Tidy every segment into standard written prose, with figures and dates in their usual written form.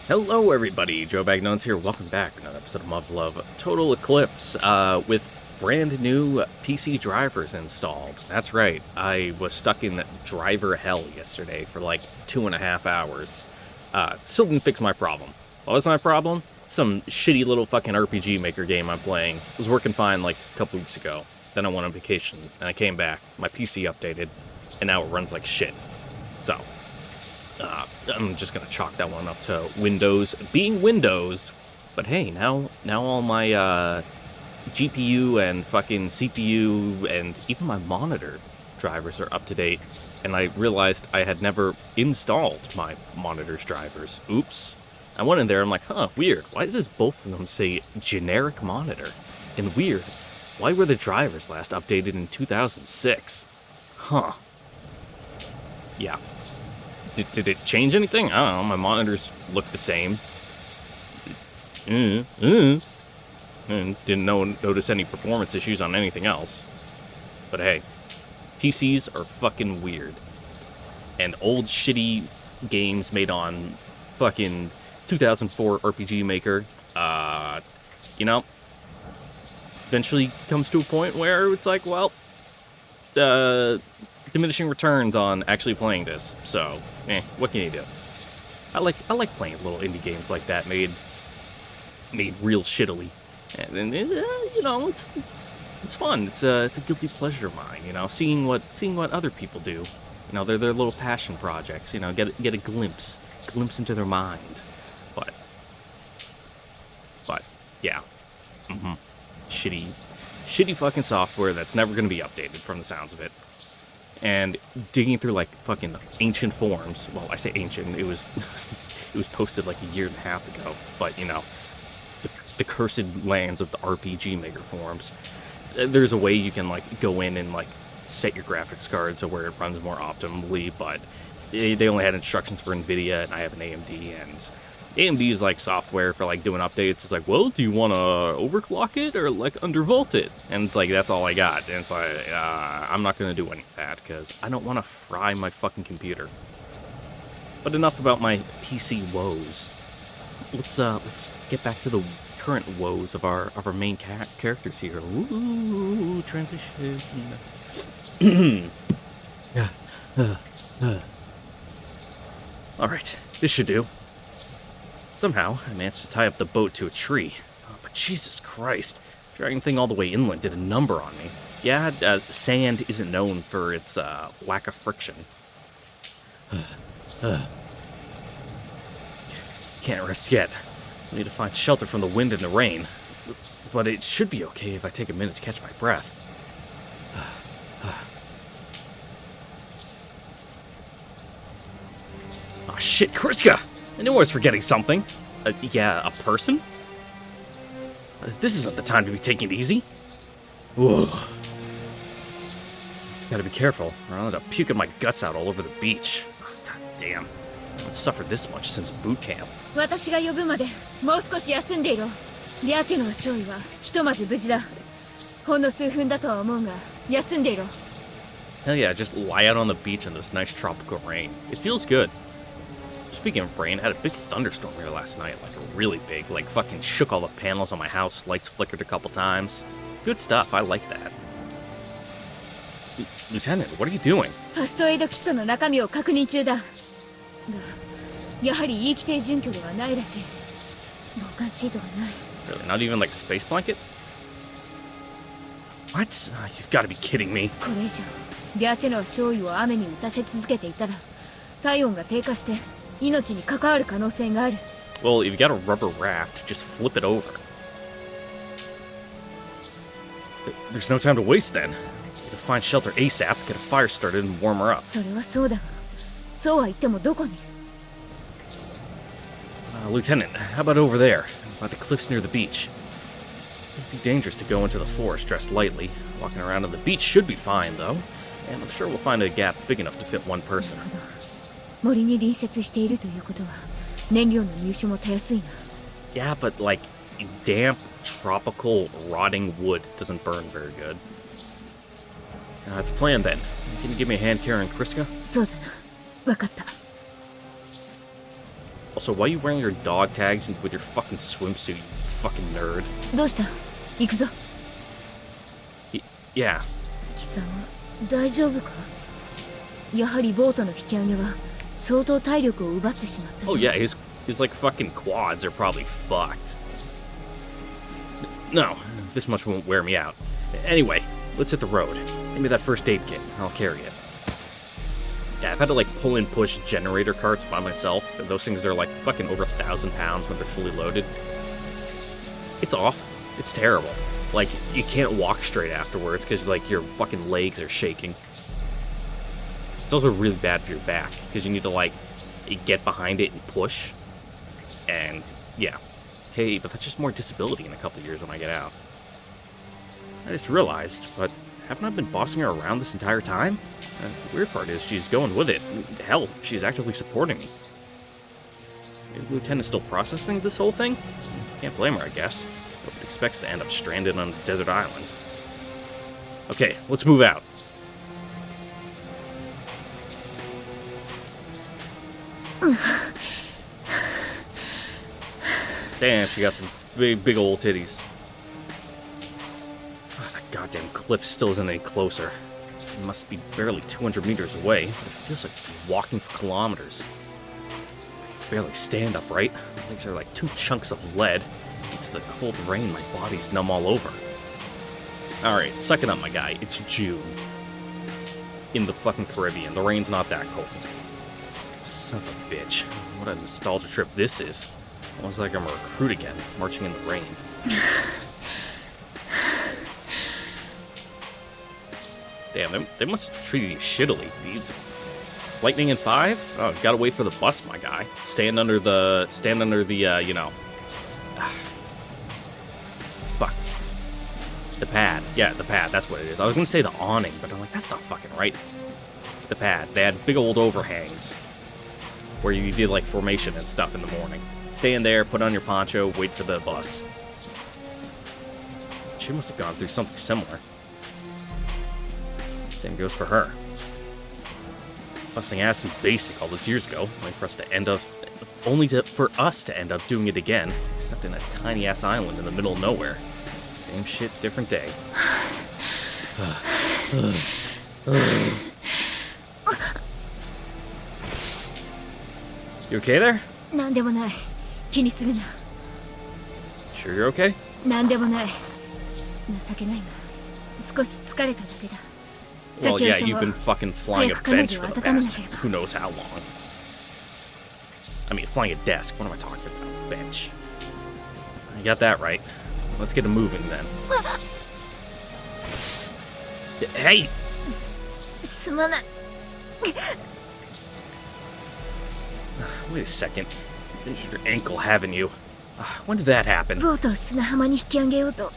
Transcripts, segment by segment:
Hello everybody, Joe Bagnones here, welcome back to another episode of MUV LUV Total Eclipse, with brand new PC drivers installed. That's right, I was stuck in driver hell yesterday for like 2.5 hours. Still didn't fix my problem. What was my problem? Some shitty little fucking RPG Maker game I'm playing. It was working fine like a couple weeks ago. Then I went on vacation, and I came back, my PC updated, and now it runs like shit. So, I'm just gonna chalk that one up to Windows being Windows. But hey, now all my GPU and fucking CPU and even my monitor drivers are up to date. And I realized I had never installed my monitor's drivers. Oops. I went in there, I'm like, huh, weird. Why does both of them say generic monitor? And weird, why were the drivers last updated in 2006? Huh. Yeah. Did it change anything? I don't know, my monitors look the same. And didn't notice any performance issues on anything else. But hey, PCs are fucking weird. And old shitty games made on fucking 2004 RPG Maker, eventually comes to a point where it's like, well, diminishing returns on actually playing this. So, what can you do? I like playing little indie games like that, made real shittily, and it's fun. It's a guilty pleasure of mine. Seeing what other people do. Their little passion projects. Get a glimpse into their mind. But yeah, shitty fucking software that's never gonna be updated from the sounds of it. And digging through like fucking ancient forums. Well, I say ancient. It was posted like a year and a half ago. But the cursed lands of the RPG Maker forums. There's a way you can like go in and like set your graphics card to where it runs more optimally. But they only had instructions for NVIDIA, and I have an AMD, and AMD's like software for like doing updates. It's like, well, do you want to overclock it or like undervolt it? And it's like, that's all I got. And it's like, I'm not going to do any of that because I don't want to fry my fucking computer. But enough about my PC woes. Let's get back to the current woes of our main characters here. Ooh, transition. All right, this should do. Somehow, I managed to tie up the boat to a tree. Oh, but Jesus Christ, dragging the thing all the way inland did a number on me. Yeah, sand isn't known for its lack of friction. Can't rest yet. I need to find shelter from the wind and the rain. But it should be okay if I take a minute to catch my breath. Oh shit, Kriska! I knew I was forgetting something. Yeah, a person? This isn't the time to be taking it easy. Whoa. Gotta be careful, or I'll end up puking my guts out all over the beach. Oh, God damn. I haven't suffered this much since boot camp. Hell yeah, just lie out on the beach in this nice tropical rain. It feels good. Speaking of rain, I had a big thunderstorm here last night, like a really big, like fucking shook all the panels on my house, lights flickered a couple times. Good stuff, I like that. Lieutenant, what are you doing? Really, not even like a space blanket? What? You've got to be kidding me. Well, if you got a rubber raft, just flip it over. There's no time to waste then. Need to find shelter ASAP, get a fire started, and warm her up. Lieutenant, how about over there, by the cliffs near the beach? It'd be dangerous to go into the forest dressed lightly. Walking around on the beach should be fine, though. And I'm sure we'll find a gap big enough to fit one person. Yeah, but like, damp, tropical, rotting wood doesn't burn very good. That's a plan then. Can you give me a hand carrying Kriska? Also, why are you wearing your dog tags with your fucking swimsuit, you fucking nerd? どうした？行くぞ。Yeah. 貴様、大丈夫か？やはりボートの引き上げは相当体力を奪ってしまった。Oh yeah, his like fucking quads are probably fucked. No, this much won't wear me out. Anyway, let's hit the road. Give me that first aid kit, and I'll carry it. Yeah, I've had to like pull and push generator carts by myself, and those things are like fucking over 1,000 pounds when they're fully loaded. It's awful. It's terrible. Like, you can't walk straight afterwards because like your fucking legs are shaking. It's also really bad for your back because you need to like get behind it and push. And yeah, hey, but that's just more disability in a couple of years when I get out. I just realized, but haven't I been bossing her around this entire time? The weird part is she's going with it. Hell, she's actively supporting me. Is the lieutenant still processing this whole thing? Can't blame her, I guess. Nobody expects to end up stranded on a desert island. Okay, let's move out. Damn, she got some big old titties. Oh, that goddamn cliff still isn't any closer. It must be barely 200 meters away, but it feels like walking for kilometers. I can barely stand upright. My legs are like 2 chunks of lead. Thanks to the cold rain, my body's numb all over. Alright, suck it up, my guy. It's June. In the fucking Caribbean. The rain's not that cold. Son of a bitch. What a nostalgia trip this is. Almost like I'm a recruit again, marching in the rain. Damn, they must have treated you shittily. Lightning in 5? Oh, gotta wait for the bus, my guy. Stand under the, you know. Fuck. The pad. Yeah, the pad, that's what it is. I was gonna say the awning, but I'm like, that's not fucking right. The pad. They had big old overhangs where you did like formation and stuff in the morning. Stand there, put on your poncho, wait for the bus. She must have gone through something similar. Same goes for her. Busting ass in basic all those years ago, only for us to end up, for us to end up doing it again, except in a tiny ass island in the middle of nowhere. Same shit, different day. You okay there? なんでもない。気にするな。 Sure you're okay? なんでもない。情けないが、少し疲れただけだ。 Well, yeah, you've been fucking flying a bench for the past who knows how long. I mean, flying a desk. What am I talking about? Bench. You got that right. Let's get it moving then. Hey! すまない。 Wait a second. You injured your ankle, haven't you? When did that happen? ボートを砂浜に引き上げようと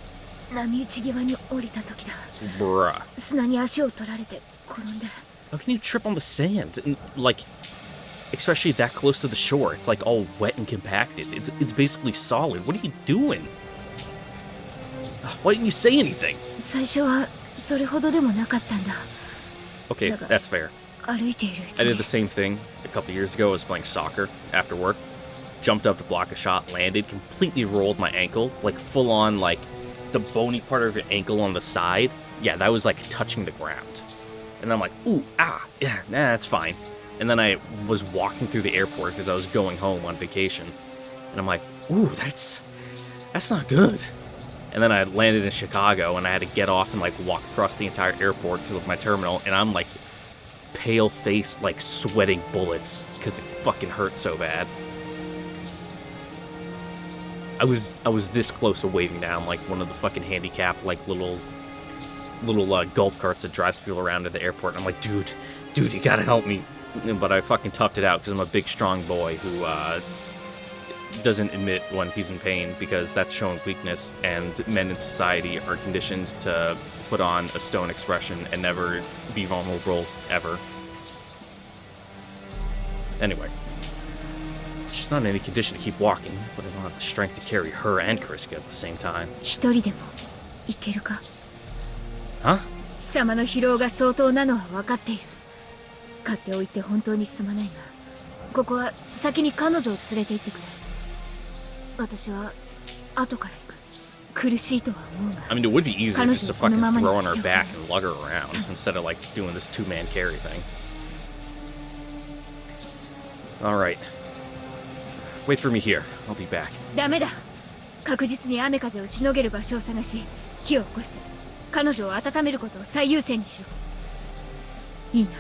波打ち際に降りた時だ。 Bruh. 砂に足を取られて転んで。 How can you trip on the sand? And, like, especially that close to the shore. It's like all wet and compacted. It's basically solid. What are you doing? Why didn't you say anything? 最初はそれほどでもなかったんだ。 Okay, that's fair. 歩いているうち I に did the same thing a couple years ago. I was playing soccer after work. Jumped up to block a shot, landed, completely rolled my ankle, like full on, like the bony part of your ankle on the side. Yeah, that was like touching the ground. And I'm like, ooh, ah, yeah, nah, that's fine. And then I was walking through the airport because I was going home on vacation. And I'm like, ooh, that's not good. And then I landed in Chicago and I had to get off and like walk across the entire airport to my terminal. And I'm like pale-faced, like sweating bullets because it fucking hurt so bad. I was this close to waving down like one of the fucking handicapped like little golf carts that drives people around at the airport. And I'm like, dude, you gotta help me. But I fucking toughed it out because I'm a big, strong boy who doesn't admit when he's in pain because that's showing weakness. And men in society are conditioned to put on a stone expression and never be vulnerable ever. Anyway. She's not in any condition to keep walking, but I don't have the strength to carry her and Kriska at the same time. 一人でも行けるか？ Huh? 貴様の疲労が相当なのは分かっている。買っておいて本当にすまないが、ここは先に彼女を連れて行ってくれ。私は後から行く。苦しいとは思うが。 I mean, it would be easier just to fucking throw on her back and lug her around instead of like doing this two-man carry thing. Alright. Wait for me here. I'll be back. ダメだ。確実に雨風をしのげる場所を探し、火を起こして彼女を温めることを最優先にしろ。いいな。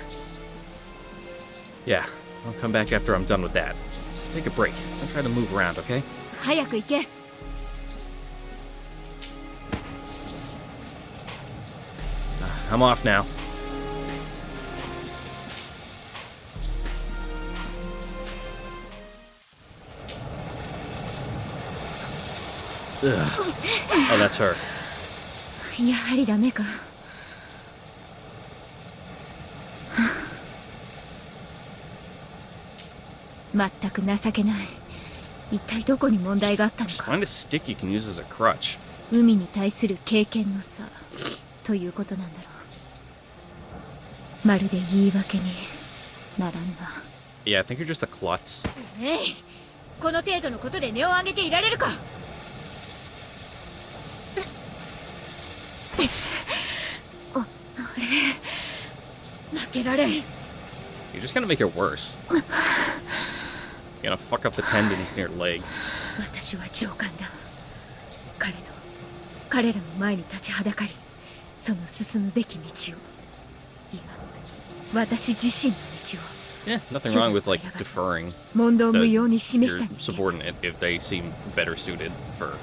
Yeah, I'll come back after I'm done with that. So take a break. I'll try to move around, okay? 早く行け。I'm off now. Ugh. Oh, that's her. やはりダメか。全く情けない。一体どこに問題があったのか。 Find a stick you can use as a crutch. 海に対する経験の差ということなんだろう。まるで言い訳にならんな。 Yeah, I think you're just a klutz. えい、この程度のことで値を上げていられるか。あれ、負けられん。 You're just gonna make it worse. You're gonna fuck up the tendons in your leg. 私は上官だ。彼らの前に立ちはだかり、その進むべき道を、いや、私自身の道を。 Yeah, nothing wrong with like deferring 問答無用に your 示した人間。 subordinate if they seem better suited for,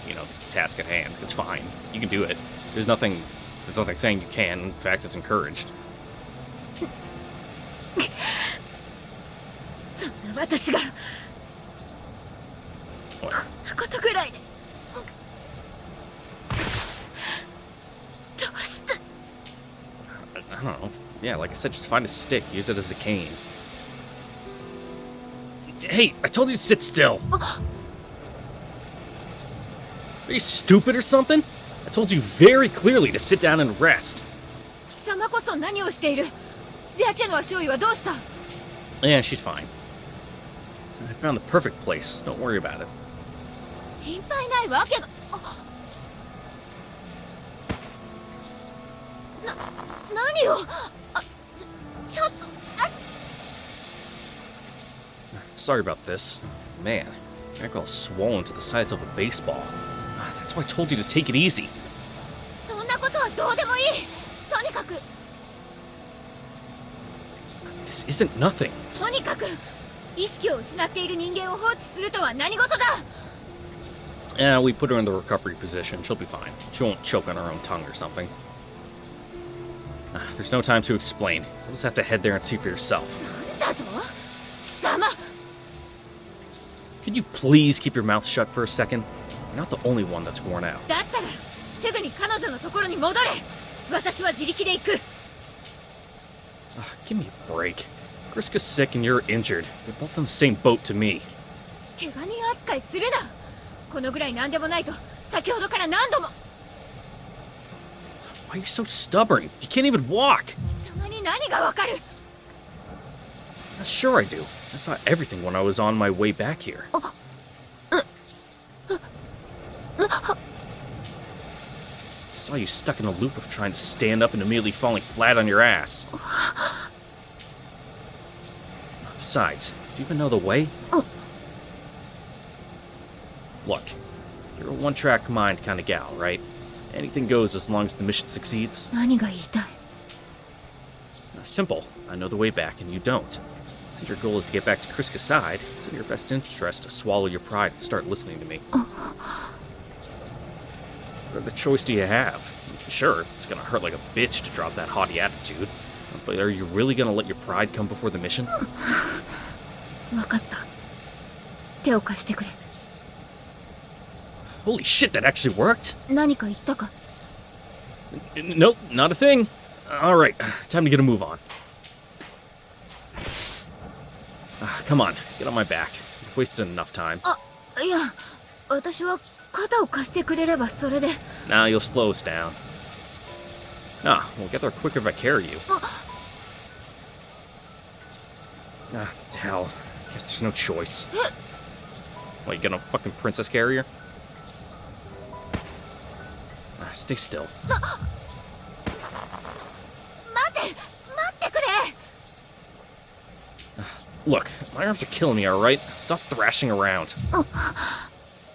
you know, the task at hand. It's fine. You can do it. There's nothing saying you can. In fact, it's encouraged. そんな私が What? こんなことぐらいでどうして。 I don't know. Yeah, like I said, just find a stick. Use it as a cane. Hey, I told you to sit still. Are you stupid or something? I told you very clearly to sit down and rest. 貴様こそ何をしている。リアチェの少尉はどうした。 Yeah, she's fine. I found the perfect place. Don't worry about it. 心配ないわけが。何を。ちょっと。 Sorry about this. Man, you're all swollen to the size of a baseball. That's why I told you to take it easy. そんなことはどうでもいい。とにかく。 This isn't nothing. とにかく意識を失っている人間を放置するとは何事だ。 Yeah, we put her in the recovery position. She'll be fine. She won't choke on her own tongue or something. There's no time to explain. You'll just have to head there and see for yourself. なんだと。貴様。 Could you please keep your mouth shut for a second? You're not the only one that's worn out. だったらすぐに彼女のところに戻れ。私は自力で行く。 Give me a break. Kriska's sick and you're injured. You're both in the same boat to me. 怪我人扱いするな。このぐらい何でもないと先ほどから何度も。 Why are you so stubborn? You can't even walk. 貴様に何がわかる。 Sure I do. I saw everything when I was on my way back here. Saw you stuck in a loop of trying to stand up and immediately falling flat on your ass. Besides, do you even know the way? Look, you're a one-track mind kind of gal, right? Anything goes as long as the mission succeeds. 何が言いたい。 Simple. I know the way back and you don't. Since your goal is to get back to Kriska's side, it's in your best interest to swallow your pride and start listening to me. What other choice do you have? Sure, it's gonna hurt like a bitch to drop that haughty attitude, but are you really gonna let your pride come before the mission? わかった。手を貸してくれ。 Holy shit, that actually worked? 何か言ったか。 Nope, not a thing. Alright, time to get a move on. Come on, get on my back. You've wasted enough time. いや、私は肩を貸してくれればそれで。 Nah, you'll slow us down. We'll get there quicker if I carry you. Hell. Guess there's no choice. What, you got a fucking princess carrier? Stay still. 待ってくれ Look, my arms are killing me, alright? Stop thrashing around.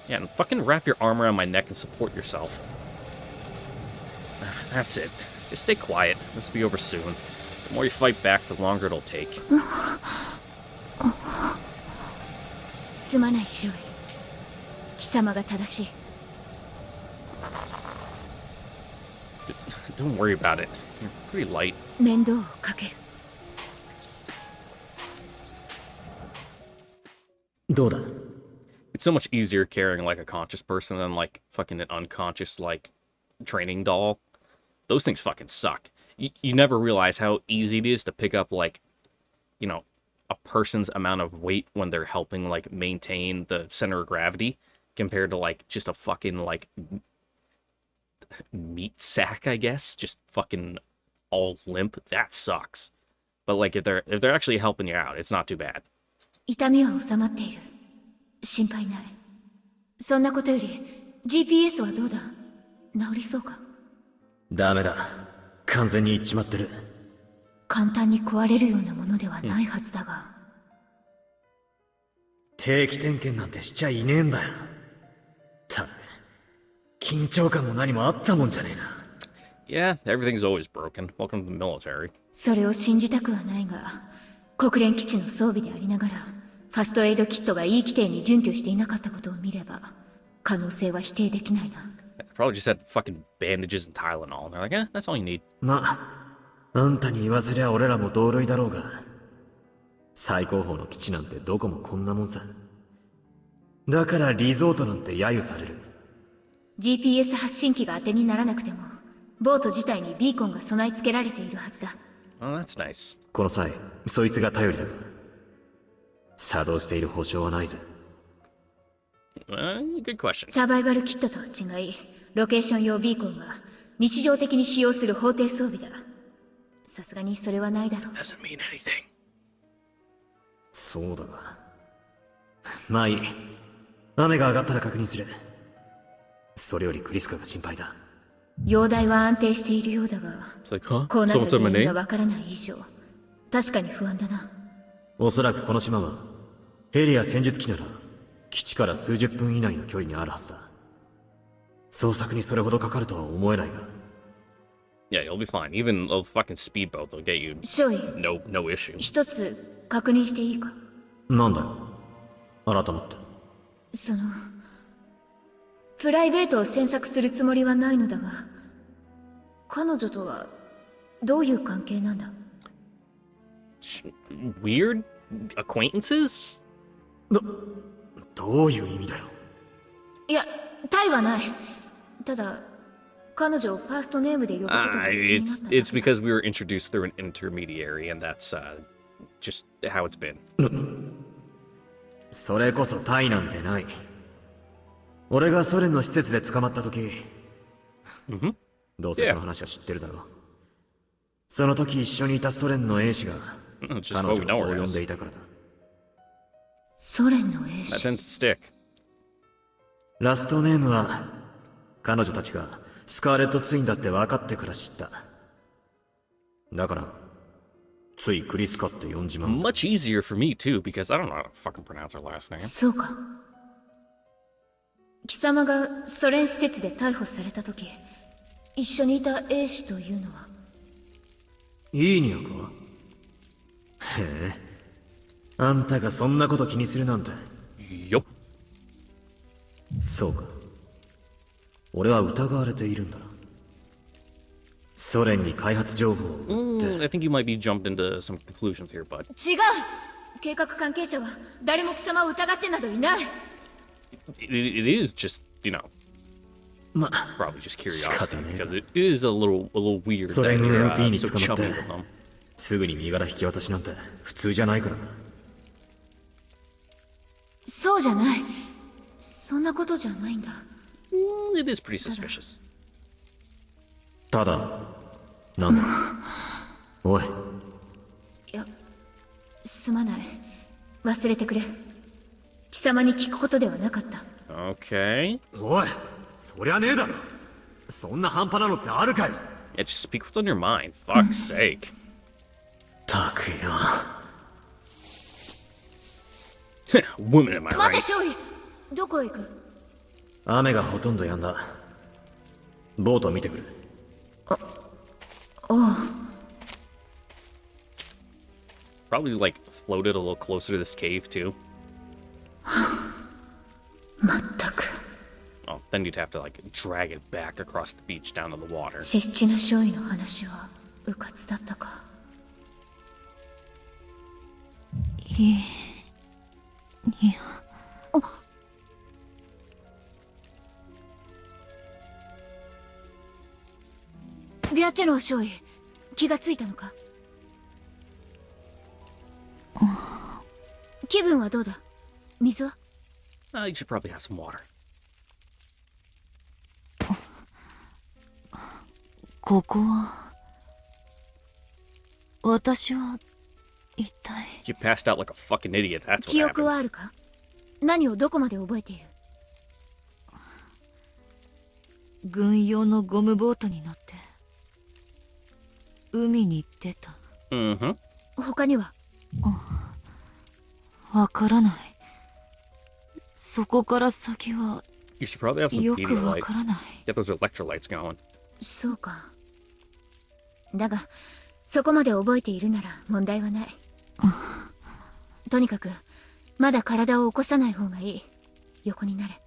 Yeah, and fucking wrap your arm around my neck and support yourself. That's it. Just stay quiet. This will be over soon. The more you fight back, the longer it'll take. すまないシロイ。貴様が正しい。 Don't worry about it. You're pretty light. 面倒をかける。どうだ It's so much easier carrying like a conscious person than like fucking an unconscious like training doll. Those things fucking suck. You never realize how easy it is to pick up like, you know, a person's amount of weight when they're helping like maintain the center of gravity compared to like just a fucking like meat sack, I guess, just fucking all limp. That sucks. But like if they're actually helping you out, it's not too bad. 痛みは収まっている。心配ない。そんなことより GPS はどうだ？治りそうか？ダメだ。完全にいっちまってる。簡単に壊れるようなものではないはずだが。定期点検なんてしちゃいねえんだよ。たぶん緊張感も何もあったもんじゃねえな。Yeah, everything's always broken. Welcome to the military. それを信じたくはないが、国連基地の装備でありながら、ファストエイドキットが E 規定に準拠していなかったことを見れば、可能性は否定できないな。They probably just had fucking bandages and Tylenol. And they're like, that's all you need. ま、あんたに言わせりゃ俺らも同類だろうが。最高峰の基地なんてどこもこんなもんさ。だからリゾートなんて揶揄される。GPS 発信機が当てにならなくても、ボート自体にビーコンが備え付けられているはずだ。Oh, that's nice. この際、そいつが頼りだが。作動している保証はないぜ。Good question. サバイバルキットとは違い、ロケーション用ビーコンは日常的に使用する法定装備だ。さすがにそれはないだろう。Doesn't mean anything. そうだが。まあいい。雨が上がったら確認する。それよりクリスカが心配だ。容体は安定しているようだが、It's like, huh? こうなった Someone said my 原因が name? わからない以上、確かに不安だな。おそらくこの島は、ヘリや戦術機なら、基地から数十分以内の距離にあるはずだ。捜索にそれほどかかるとは思えないが。Yeah, you'll be fine. Even a fucking speedboat, they'll get you ショイ、 no issue. 一つ確認していいか？なんだよ。改まって。その、プライベートを詮索するつもりはないのだが、彼女とはどういう関係なんだ？ Weird acquaintances? どういう意味だよ。いや、タイはない。ただ、彼女をファーストネームで呼ぶことが気になっただけだ。It's because we were introduced through an intermediary, and that's just how it's been. それこそタイなんてない。俺がソ連の施設で捕まった時、どうせその話は知ってるだろう。その時一緒にいたソ連の兵士が、Just 彼 what 女 we を know そう her 呼ん as. でいたからだ。ソ連の兵 That 士。 tends to stick. ラストネームは、彼女たちがスカーレットツインだって分かってから知った。だから、ついクリスカって呼んじまう。Much easier for me too, because I don't know how to fucking pronounce her last name. そうか。貴様がソ連施設で逮捕された時、一緒にいた兵士というのは？いいにゃか？へえ。あんたがそんなこと気にするなんて。Yup. そうか。俺は疑われているんだな。ソ連に開発情報を売って。I think you might be jumped into some conclusions here, but 違う。計画関係者は誰も貴様を疑ってなどいない。it is just, you know, ま、probably just curiosity, 仕方ねえか。 because it is a little weird ソ that 連軍 you're MP に so 捕まって chummy with them. すぐに身柄引き渡しなんて普通じゃないからな。そうじゃない。そんなことじゃないんだ。It is pretty suspicious. ただ、なんだ。おい、いや、すまない。忘れてくれ。貴様に聞くことではなかった。 Okay. おい、そりゃねえだろ。そんな半端なのってあるかい。 Yeah, just speak what's on your mind. Fuck's sake. たくよ。 Woman, am I 待て right? 少尉、どこへ行く？雨がほとんど止んだ。ボート見てくる。Probably like floated a little closer to this cave too. まったく。 Oh, then you'd have to like drag it back across the beach down to the water. シスチナ少尉の話は迂闊だったか。いや。ビアチェノ少尉、気がついたのか？気分はどうだ？水は？ You should probably have some water. ここは私は一体 You passed out like a fucking idiot. That's 記 what 憶は happened. あるか？何をどこまで覚えている？軍用のゴムボートに乗って海に出た。 Mm-hmm. 他には？わからない。そこから先は You should probably have some よくわ Pedialyte. からない。 Get those electrolytes going. そうか。だがそこまで覚えているなら問題はない。とにかくまだ体を起こさない方がいい。横になれ。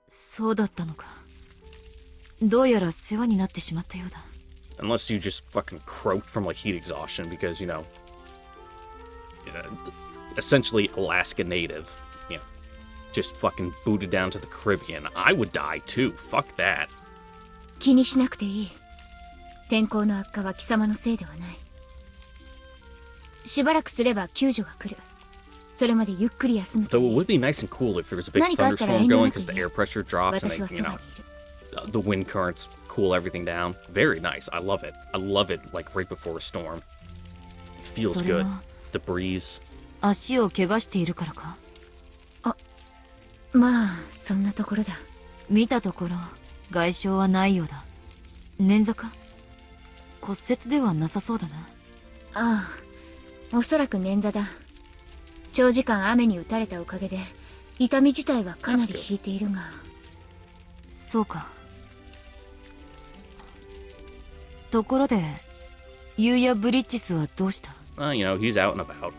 そうだったのか。どうやら世話になってしまったようだ。 Unless you just fucking croaked from like heat exhaustion because, you know, essentially Alaska native, you know, just fucking booted down to the Caribbean. I would die too. Fuck that. 気にしなくていい。天候の悪化は貴様のせいではない。しばらくすれば救助が来る。それまでゆっくり休むと Though い it い。 would be nice and cool if there was a big 何かあったら thunderstorm 遠慮 going なく because the 言え。 air pressure drops 私は and, そ you ば know, にいる。 the wind currents cool everything down. Very nice. I love it. I love it like right before a storm. It feels それ good. は The breeze. 足を怪我しているからか。まあそんなところだ。見たところ外傷はないようだ。捻挫か？骨折ではなさそうだな。ああ、おそらく捻挫だ。長時間雨に打たれたおかげで痛み自体はかなり引いているが。そうか。ところでユーヤ・ブリッジスはどうした？ You know, he's out and about.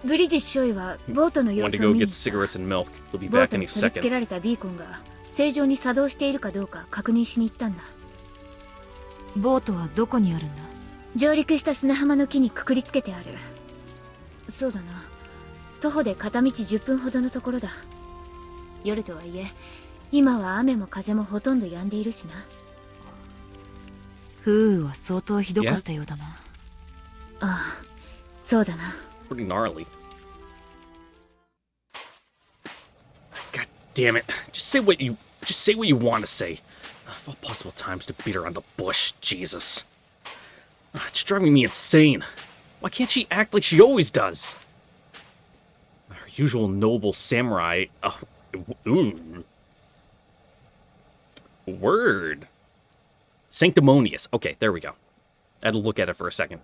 ブリジス少尉はボートの様 Wanted 子 to を go 見に get 行った。 cigarettes and milk. He'll be ボー back ト any に取り付け second. られたビーコンが正常に作動しているかどうか確認しに行ったんだ。ボートはどこにあるんだ？上陸した砂浜の木にくくりつけてある。そうだな。徒歩で片道10分ほどのところだ。夜とはいえ今は雨も風もほとんど止んでいるしな。風雨は相当ひどかったようだな。ああ、そうだな。 Pretty gnarly. God damn it. Just say what you want to say. Of all possible times to beat around the bush. Jesus. It's driving me insane. Why can't she act like she always does? Her usual noble samurai. Oh, ooh. Word. Sanctimonious. Okay, there we go. I had to look at it for a second.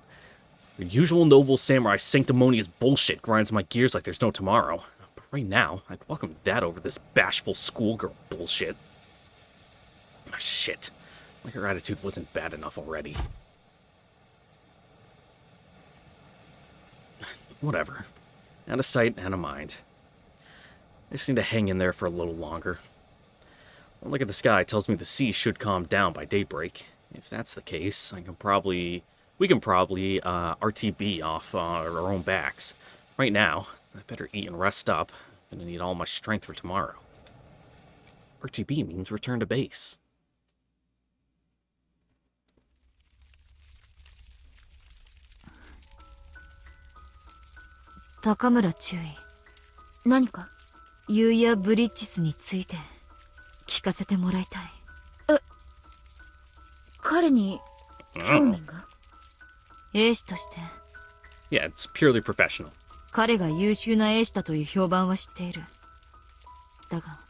Your usual noble samurai sanctimonious bullshit grinds my gears like there's no tomorrow. But right now, I'd welcome that over this bashful schoolgirl bullshit. Ah, shit. Like her attitude wasn't bad enough already. Whatever. Out of sight, out of mind. I just need to hang in there for a little longer. One look at the sky tells me the sea should calm down by daybreak. If that's the case, we can probably RTB off our own backs. Right now, I better eat and rest up. I'm gonna need all my strength for tomorrow. RTB means return to base. 高村中尉、何か？ユーヤ・ブリッジスについて聞かせてもらいたい。彼に興味が？兵士として Yeah, it's purely professional. 彼が優秀な兵士だという評判は知っている。だが、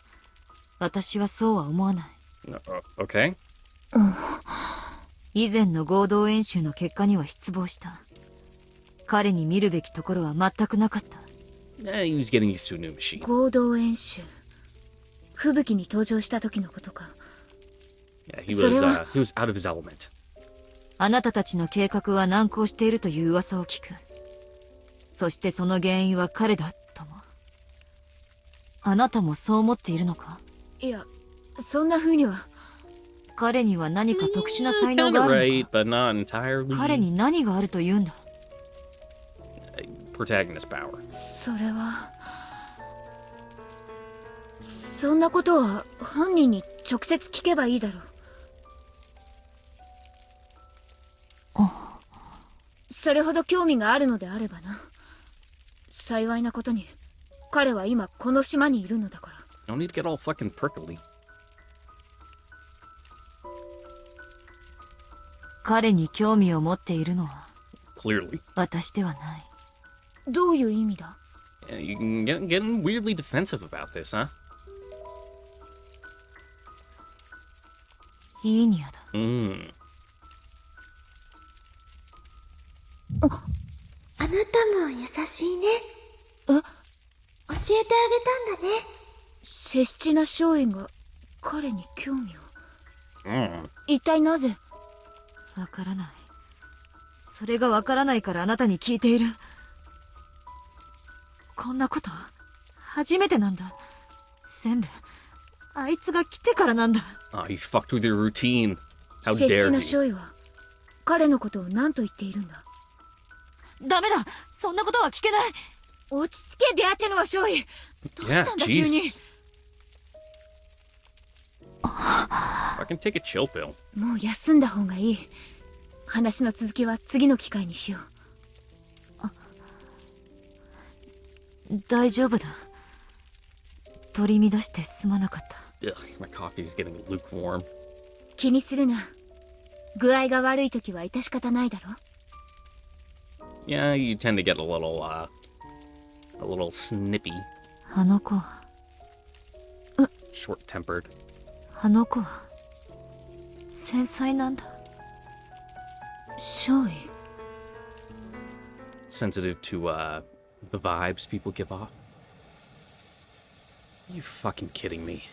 私はそうは思わない。Okay? 以前の合同演習の結果には失望した。彼に見るべきところは全くなかった。He was getting used to a new machine. 合同演習。吹雪に登場した時のことか。Yeah, he was out of his element. あなたたちの計画は難航しているという噂を聞く。そしてその原因は彼だとも。あなたもそう思っているのか？いや、そんな風には。彼には何か特殊な才能があるのか？ Right, but not entirely. 彼に何があると言うんだ？ Protagonist power. それは。そんなことは本人に直接聞けばいいだろう。それほど興味があるのであればな。幸いなことに彼は今この島にいるのだから。No need to get all fucking prickly. 彼に興味を持っているのは Clearly. 私ではない。どういう意味だ？ Yeah, you can getting weirdly defensive about this, huh? イーニアだ。あなたも優しいね。え？教えてあげたんだね。シェスチナ少尉が彼に興味を。 Mm. 一体なぜ？わからない。それがわからないからあなたに聞いている。こんなこと初めてなんだ。全部あいつが来てからなんだ。Oh, you fucked with your routine. How シェスチ dare ナ you? 少尉は彼のことを何と言っているんだ？ダメだ、そんなことは聞けない。落ち着けビアチェノワ少尉。どうしたんだ Yeah, 急に。 Jesus. I can take a chill pill. もう休んだ方がいい。話の続きは次の機会にしよう。大丈夫だ。取り乱してすまなかった。Ugh, my coffee's getting lukewarm. 気にするな。具合が悪い時は致し方ないだろ。 Yeah, you tend to get a little snippy, あの子は、 short-tempered. あの子は繊細なんだ。少尉。Sensitive to the vibes people give off. Are you fucking kidding me?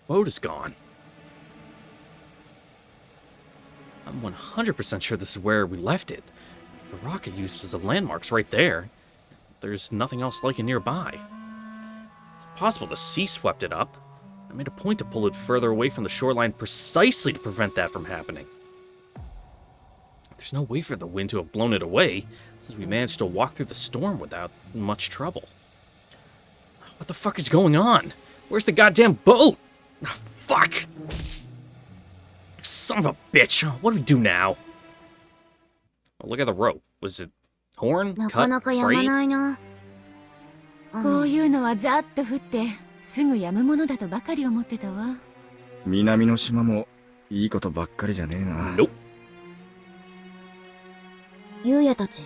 Boat is gone. I'm 100% sure this is where we left it. The rocket used as a landmark's right there. There's nothing else like it nearby. It's possible the sea swept it up. I made a point to pull it further away from the shoreline precisely to prevent that from happening. There's no way for the wind to have blown it away, since we managed to walk through the storm without much trouble. What the fuck is going on? Where's the goddamn boat? Ah, fuck! Son of a bitch! What do we do now? Oh, look at the rope. Was it torn? なか Cut? なかやま Frayed? ないな。こういうのはザーッと降ってすぐ止むものだとばかり思ってたわ。南の島もいいことばっかりじゃねえな。Nope. ゆうやたち、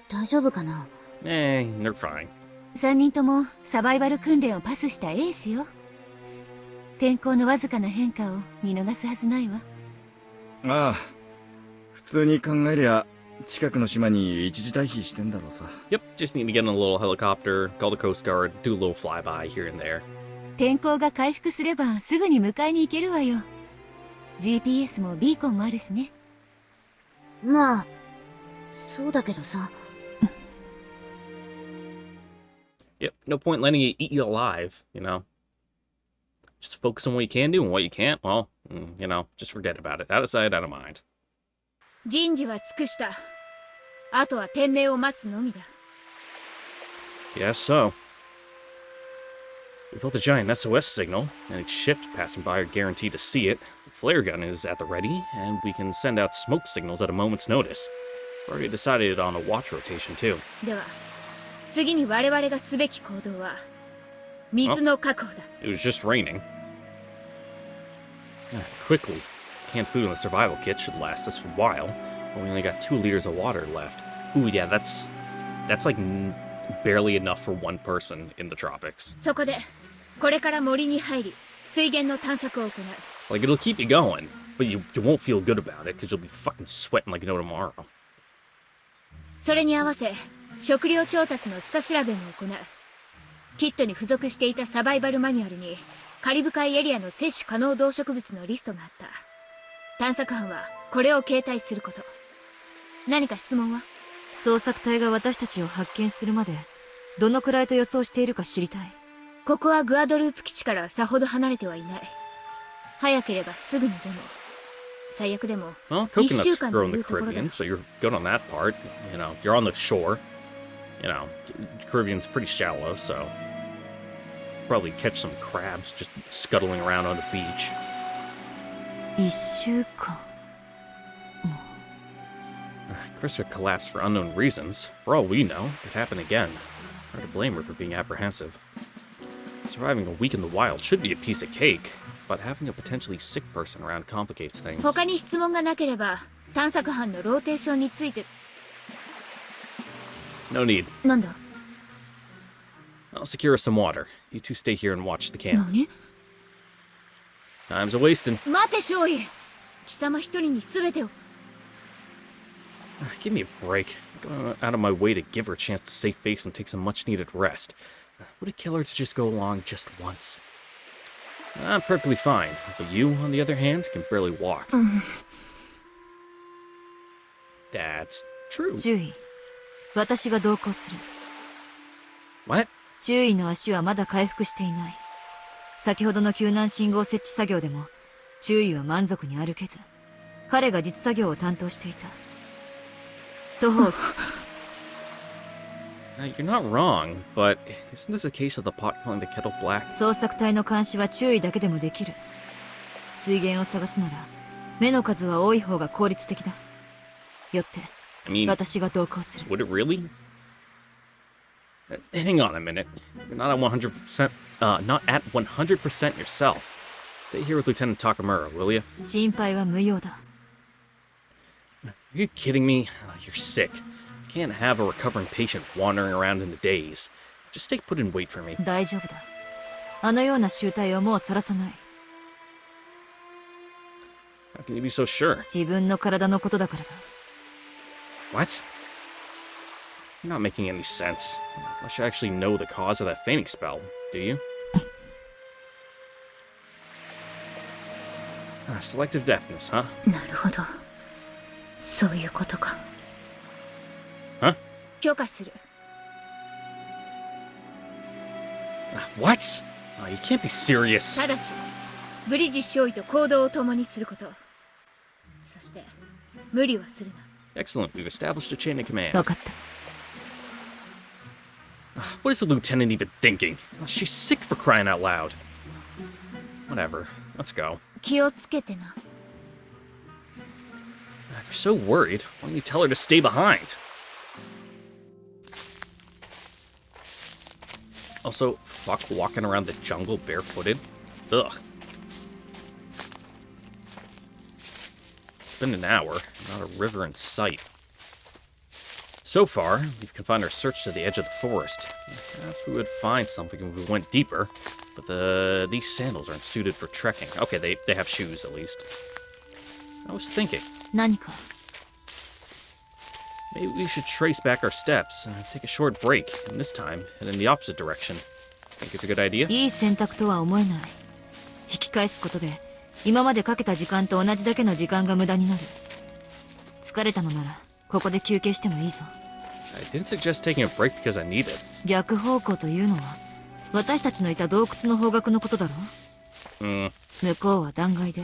大丈夫かな？ They're fine. 3人ともサバイバル訓練をパスした英士よ。天候のわずかな変化を見逃すはずないわ。ああ、普通に考えりゃ近くの島に一時退避してんだろうさ。Yep, just need to get in a little helicopter, call the Coast Guard, do a little flyby here and there. 天候が回復すればすぐに迎えに行けるわよ。GPS もビーコンもあるしね。まあ、そうだけどさ。Yep, no point letting it eat you alive, you know? Just focus on what you can do, and what you can't, well, you know, just forget about it. Out of sight, out of mind. 人事は尽くした。あとは天命を待つのみだ。Yes, so. We built a giant SOS signal, and each ship passing by are guaranteed to see it. The flare gun is at the ready, and we can send out smoke signals at a moment's notice. We've already decided on a watch rotation, too. では、次に我々がすべき行動は水の確保だ。It was just raining. Quickly. Canned food in the survival kit should last us a while. We only got 2 liters of water left. Ooh, yeah, that's like barely enough for one person in the tropics. そこでこれから森に入り水源の探索を行う。 Like, it'll keep you going, but you won't feel good about it because you'll be fucking sweating like no tomorrow. それに合わせ食料調達の下調べも行う。キットに付属していたサバイバルマニュアルにカリブ海エリアの摂取可能動植物のリストがあった。探索班はこれを携帯すること。何か質問は？捜索隊が私たちを発見するまでどのくらいと予想しているか知りたい。ここはグアドループ基地からさほど離れてはいない。早ければすぐにでも、最悪でも Well, 1週 coconuts 間と grow in い the うところだ。 Caribbean, so you're good on that part. You know, you're on the shore. You know, Caribbean's pretty shallow, so probably catch some crabs just scuttling around on the beach. 1週間。 Krista collapsed for unknown reasons. For all we know, it happened again. Hard to blame her for being apprehensive. Surviving a week in the wild should be a piece of cake, but having a potentially sick person around complicates things. 他に質問がなければ探索班のローテーションについて。 No need. なんだ？ I'll secure us some water. You two stay here and watch the camp. 何？ Time's a wasting. 待て少尉。貴様一人に全てを。 Give me a break. I'm going out of my way to give her a chance to save face and take some much-needed rest. Would it kill her to just go along just once? I'm perfectly fine, but you, on the other hand, can barely walk. That's true. 注意。私が同行する。 What? 注意の足はまだ回復していない。先ほどの救難信号設置作業でも注意は満足に歩けず、彼が実作業を担当していた。徒歩。 Now, you're not wrong, but isn't this a case of the pot calling the kettle black? 捜索隊の監視は注意だけでもできる。水源を探すなら目の数は多い方が効率的だ。よって I mean, 私が同行する。 would it really? Hang on a minute. You're not at 100%, not at 100% yourself. Stay here with Lieutenant Takamura, will you? 心配は無用だ。 Are you kidding me? You're sick. Can't have a recovering patient wandering around in the daze. Just stay put and wait for me. 大丈夫だ。あのような醜態はもう晒さない。 How can you be so sure? 自分の体のことだからだ。 What? You're not making any sense. Unless you actually know the cause of that fainting spell, do you? Selective deafness, huh? なるほど。そういうことか。 Huh? 許可する。 What? You can't be serious. ただし、ブリジッシュ少尉と行動を共にすること。そして、無理はするな。 Excellent. We've established a chain of command. 分かった。 What is the lieutenant even thinking? She's sick for crying out loud. Whatever. Let's go. 気をつけてな。 If you're so worried, why don't you tell her to stay behind? Also, fuck walking around the jungle barefooted. Ugh. It's been an hour, not a river in sight. So far, we've confined our search to the edge of the forest. Perhaps we would find something if we went deeper, but these sandals aren't suited for trekking. Okay, they have shoes at least. I was thinking, 何か。 maybe we should trace back our steps, take a short break, and this time head in the opposite direction. Think it's a good idea? いい選択とは思えない。引き返すことで今までかけた時間と同じだけの時間が無駄になる。疲れたのならここで休憩してもいいぞ。 I didn't suggest taking a break because I need it. 逆方向というのは私たちのいた洞窟の方角のことだろ。向こうは断崖で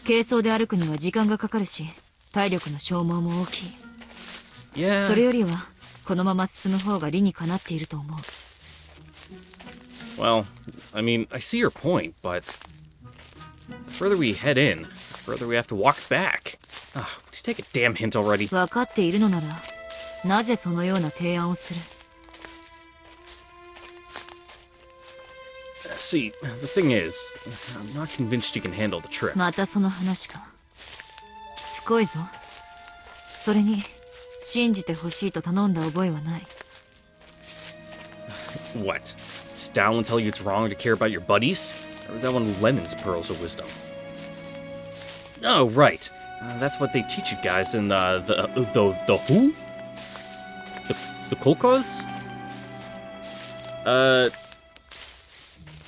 軽装で歩くには時間がかかるし体力の消耗も大きい。 Yeah. それよりはこのまま進む方が理にかなっていると思う。 Well, I mean, I see your point, but the further we head in, the further we have to walk back. Would you take a damn hint already? 分かっているのならなぜそのような提案をする。 See, the thing is, I'm not convinced you can handle the trip. またその話か。しつこいぞ。それに信じてほしいと頼んだ覚えはない。 What? Stalin tell you it's wrong to care about your buddies? Or is that one of Lenin's pearls of wisdom? Oh, right. That's what they teach you guys in the who? The kolkhoz?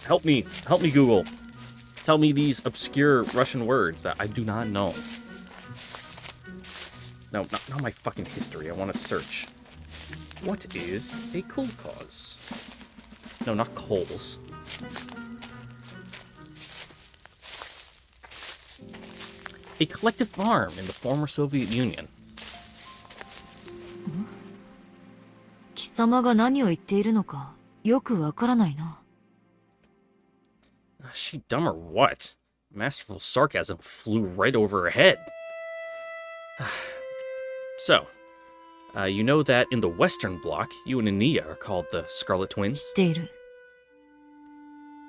Help me, Google. Tell me these obscure Russian words that I do not know. No, not my fucking history. I want to search. What is a kolkhoz? No, not coals. A collective farm in the former Soviet Union. 貴様が何を言っているのかよくわからないな。Is she dumb or what? Masterful sarcasm flew right over her head. So, you know that in the Western Bloc, you and Ania are called the Scarlet 知 Twins? っている。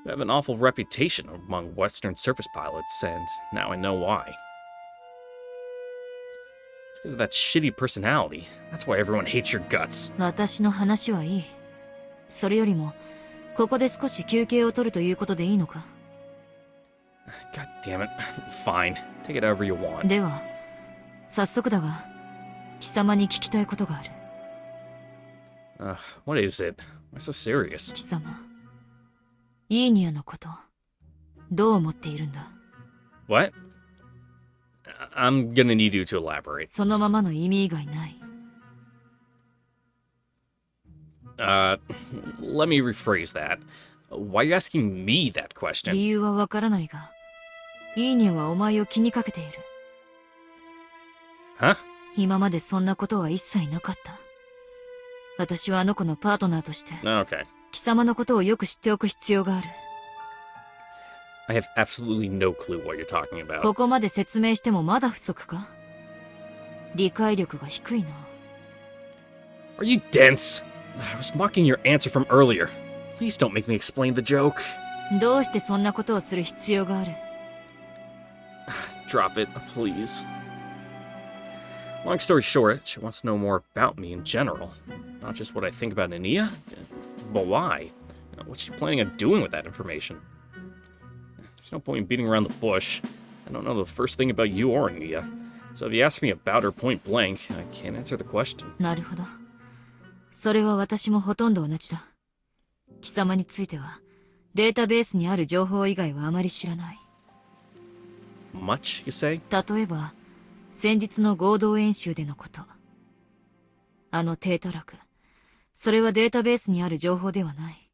You have an awful reputation among Western surface pilots, and now I know why. Because of that shitty personality. That's why everyone hates your guts. 私の話はいい。それよりもここで少し休憩を取るということでいいのか。 God damn it. Fine. Take it however you want. では早速だが貴様に聞きたいことがある。 What is it? Why so serious? 貴様、イーニアのことどう思っているんだ。 What? I'm gonna need you to elaborate. そのままの意味以外ない。 Let me rephrase that. Why are you asking me that question? 理由はわからないが、イーニアはお前を気にかけている。 Huh? 今までそんなことは一切なかった。私はあの子のパートナーとして、 Okay. 貴様のことをよく知っておく必要がある。 I have absolutely no clue what you're talking about. ここまで説明してもまだ不足か。理解力が低いな。 Are you dense? I was mocking your answer from earlier. Please don't make me explain the joke. どうしてそんなことをする必要がある。 Drop it, please. Long story short, she wants to know more about me in general. Not just what I think about Ania, but why? What's she planning on doing with that information? There's no point in beating around the bush. I don't know the first thing about you or Ania. So if you ask me about her point blank, I can't answer the question. なるほど。それは私もほとんど同じだ。貴様については、データベースにある情報以外はあまり知らない。 Much, you say? 例えば、先日の合同演習でのこと。あの低トラク。それはデータベースにある情報ではない。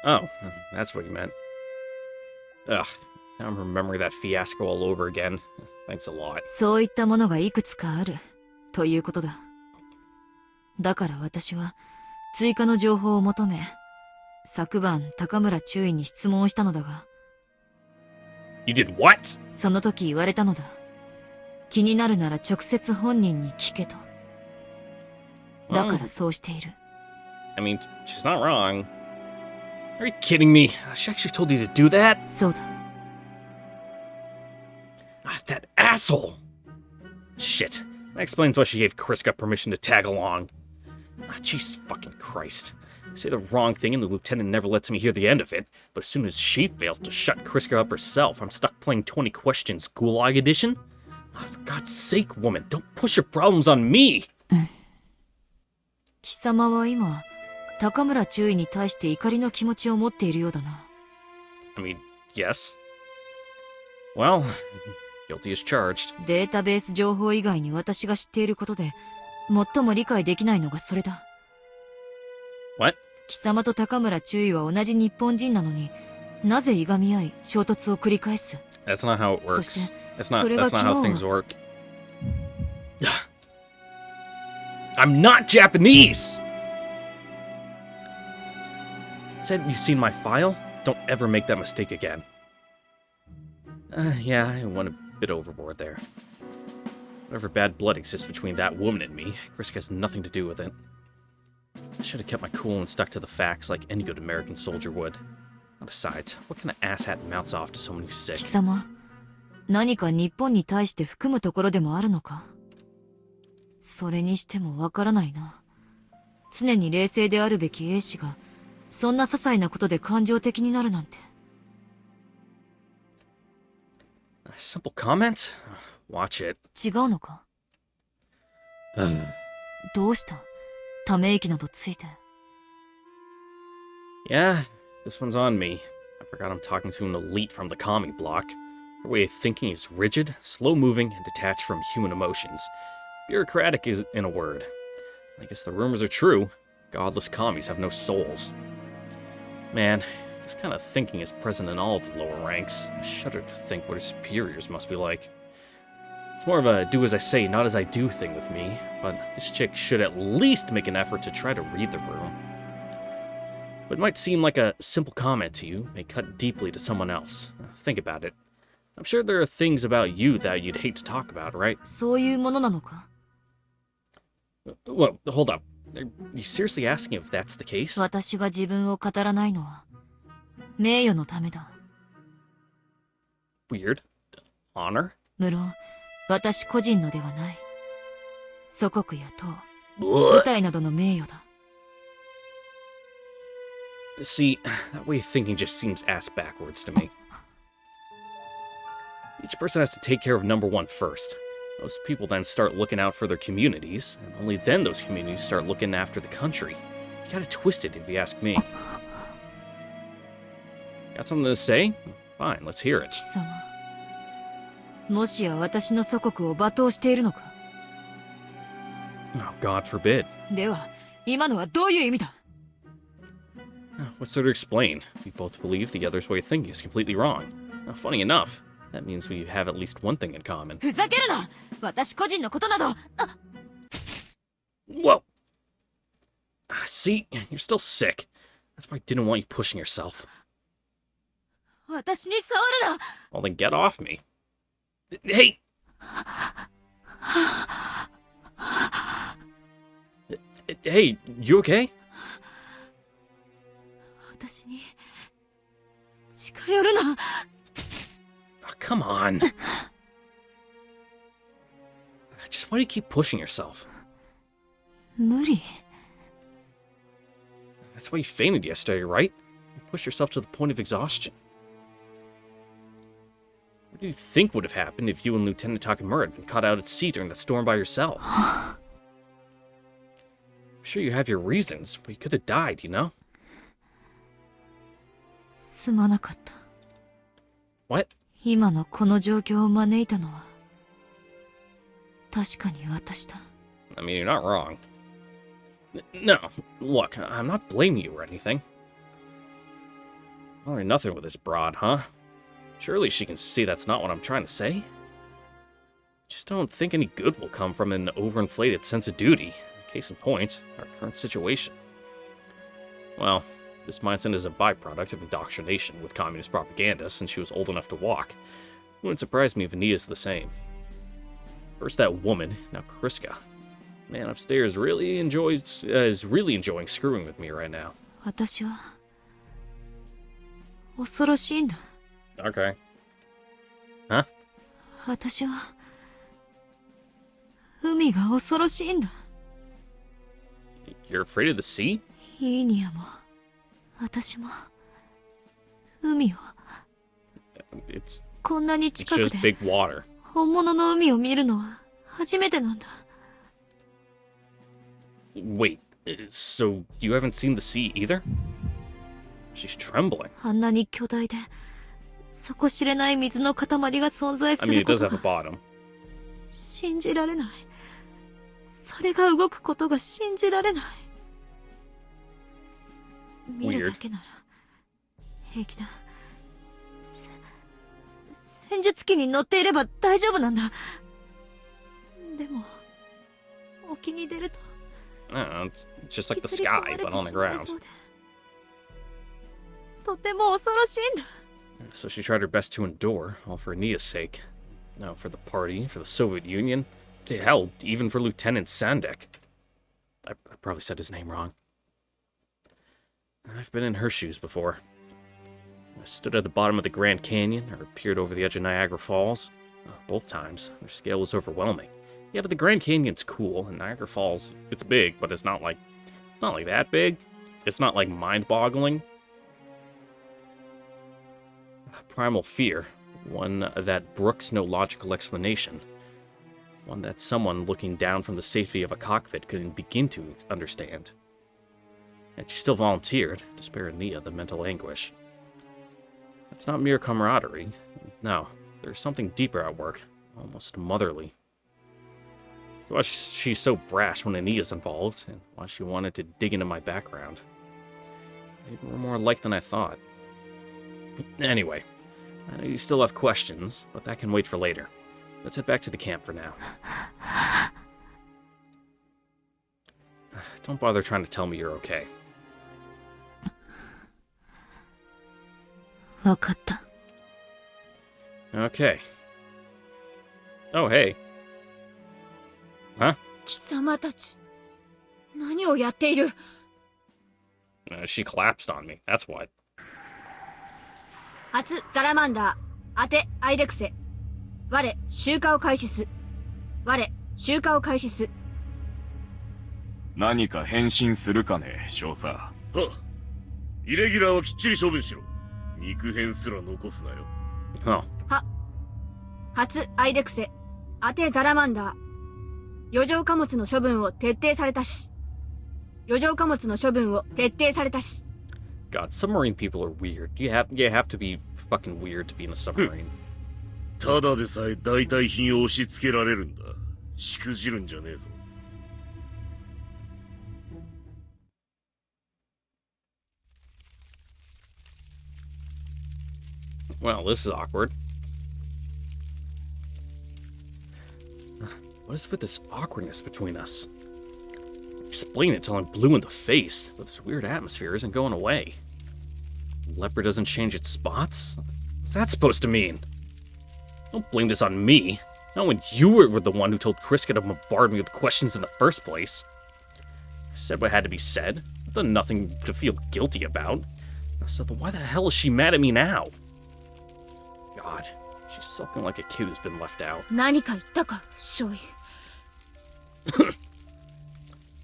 Oh, that's what you meant. Ugh, now I'm remembering that fiasco all over again. Thanks a lot. そういったものがいくつかある、ということだ。だから私は、追加の情報を求め、昨晩高村中尉に質問をしたのだが、 You did what? その時言われたのだ。気になるなら直接本人に聞けと。だからそうしている。I mean, she's not wrong. Are you kidding me? She actually told you to do that? そうだ。That asshole! Shit. That explains why she gave Kriska permission to tag along. Jesus fucking Christ. I say the wrong thing and the lieutenant never lets me hear the end of it, but as soon as she fails to shut Kriska up herself, I'm stuck playing 20 questions Gulag edition? For God's sake, woman, don't push your problems on me! 貴様は今、高村中尉に対して怒りの気持ちを持っているようだな。I mean, yes. Well, guilty as charged. データベース情報以外に私が知っていることで、最も理解できないのがそれだ。What? 貴様と高村中尉は同じ日本人なのに、なぜいがみ合い、衝突を繰り返す。 That's not how it そ works. して、 That's not それは how 昨 things 日 work. I'm not Japanese! Said you've seen my file? Don't ever make that mistake again. Yeah, I went a bit overboard there. Whatever bad blood exists between that woman and me, Kriska has nothing to do with it. I should have kept my cool and stuck to the facts like any good American soldier would. Besides, what kind of asshat mounts off to someone who's sick? 貴様、何か日本に対して含むところでもあるのか。それにしてもわからないな。常に冷静であるべき A 氏が、そんな些細なことで感情的になるなんて。A simple comment? Watch it. 違うのか？どうした？ため息などついて。Yeah, this one's on me. I forgot I'm talking to an elite from the commie block. Her way of thinking is rigid, slow-moving, and detached from human emotions. Bureaucratic is, in a word. I guess the rumors are true. Godless commies have no souls. Man, this kind of thinking is present in all of the lower ranks. I shudder to think what her superiors must be like. It's more of a do as I say, not as I do thing with me, but this chick should at least make an effort to try to read the room. What might seem like a simple comment to you may cut deeply to someone else. Think about it. I'm sure there are things about you that you'd hate to talk about, right? そういうものなのか？ Well, hold up. Are you seriously asking if that's the case? 私が自分を語らないのは、名誉のためだ。Weird. Honor? 無論、私個人のではない。祖国や党、部隊などの名誉だ。See, that way of thinking just seems ass backwards to me. Each person has to take care of number one first. Those people then start looking out for their communities, and only then those communities start looking after the country. You got it twisted, if you ask me. Got something to say? Fine, let's hear it. 貴様、もしや私の祖国を罵倒しているのか？ Oh, God forbid. では、今のはどういう意味だ？ What's there to explain? We both believe the other's way of thinking is completely wrong. Now, funny enough, that means we have at least one thing in common. ふざけるな！私個人のことなど。Whoa! See, you're still sick. That's why I didn't want you pushing yourself. 私に触るな！ Well, then get off me. Hey! Hey, you okay? 私に近寄るな。 Oh, come on. Just why do you keep pushing yourself? 無理。 That's why you fainted yesterday, right? You pushed yourself to the point of exhaustion. What do you think would have happened if you and Lieutenant Takamura had been caught out at sea during the storm by yourselves? I'm sure you have your reasons, but you could have died, you know? すまなかった。 What? 今のこの状況を招いたのは、確かに私だ。 I mean, you're not wrong. No, look, I'm not blaming you or anything. All or nothing with this broad, huh? Surely she can see that's not what I'm trying to say. Just don't think any good will come from an overinflated sense of duty. Case in point, our current situation. Well, this mindset is a byproduct of indoctrination with communist propaganda since she was old enough to walk. It wouldn't surprise me if Ania's the same. First that woman, now Kriska. Man upstairs is really enjoying screwing with me right now. 私は恐ろしいんだ。 Okay. Huh? 私は海が恐ろしいんだ。 You're afraid of the sea? イーニアも私も海を It's こんなに it's 近く just で big water. 本物の海を見るのは初めてなんだ。 Wait, so you haven't seen the sea either? She's trembling. あんなに巨大で底知れない水の塊が存在 I す mean, る it こ does と have a が bottom. 信じられない。それが動くことが信じられない。見るだけなら平気だ。戦術機に乗っていれば大丈夫なんだ。でも沖に出ると I don't know, it's just like the 削り込ま sky, れて but on the しまい ground. そうでとても恐ろしいんだ。 So she tried her best to endure, all for Ania's sake. No, for the party, for the Soviet Union, to hell, even for Lieutenant Sandek. I probably said his name wrong. I've been in her shoes before. I stood at the bottom of the Grand Canyon, or peered over the edge of Niagara Falls. Both times, their scale was overwhelming. Yeah, but the Grand Canyon's cool, and Niagara Falls, it's big, but it's not like that big. It's not like mind-boggling. Primal fear, one that brooks no logical explanation. One that someone looking down from the safety of a cockpit couldn't begin to understand. Yet she still volunteered to spare Nia the mental anguish. It's not mere camaraderie. No, there's something deeper at work, almost motherly. So why she's so brash when Ania's involved, and why she wanted to dig into my background. Maybe we're more alike than I thought. Anyway, I know you still have questions, but that can wait for later. Let's head back to the camp for now. Don't bother trying to tell me you're okay. わかった。 Okay. Oh, hey. Huh? 貴様たち、何をやっている？ She collapsed on me. That's what. 初ザラマンダー、当てアイレクセ。我、集荷を開始す。我、集荷を開始す。何か変身するかね、少佐。はっ。イレギュラーはきっちり処分しろ。肉片すら残すなよ。Oh. は。初アイレクセ。当てザラマンダー。余剰貨物の処分を徹底されたし。余剰貨物の処分を徹底されたし。God, submarine people are weird. You have to be fucking weird to be in a submarine. ただでさえ代替品を押し付けられるんだ。しくじるんじゃねえぞ。Well, this is awkward. What is with this awkwardness between us? Explain it till I'm blue in the face, but this weird atmosphere isn't going away. Leopard doesn't change its spots? What's that supposed to mean? Don't blame this on me. Not when you were the one who told Kriska to bombard me with questions in the first place. I said what had to be said. I've done nothing to feel guilty about. So why the hell is she mad at me now? God, she's sulking like a kid who's been left out. 何か言ったか、ショイ。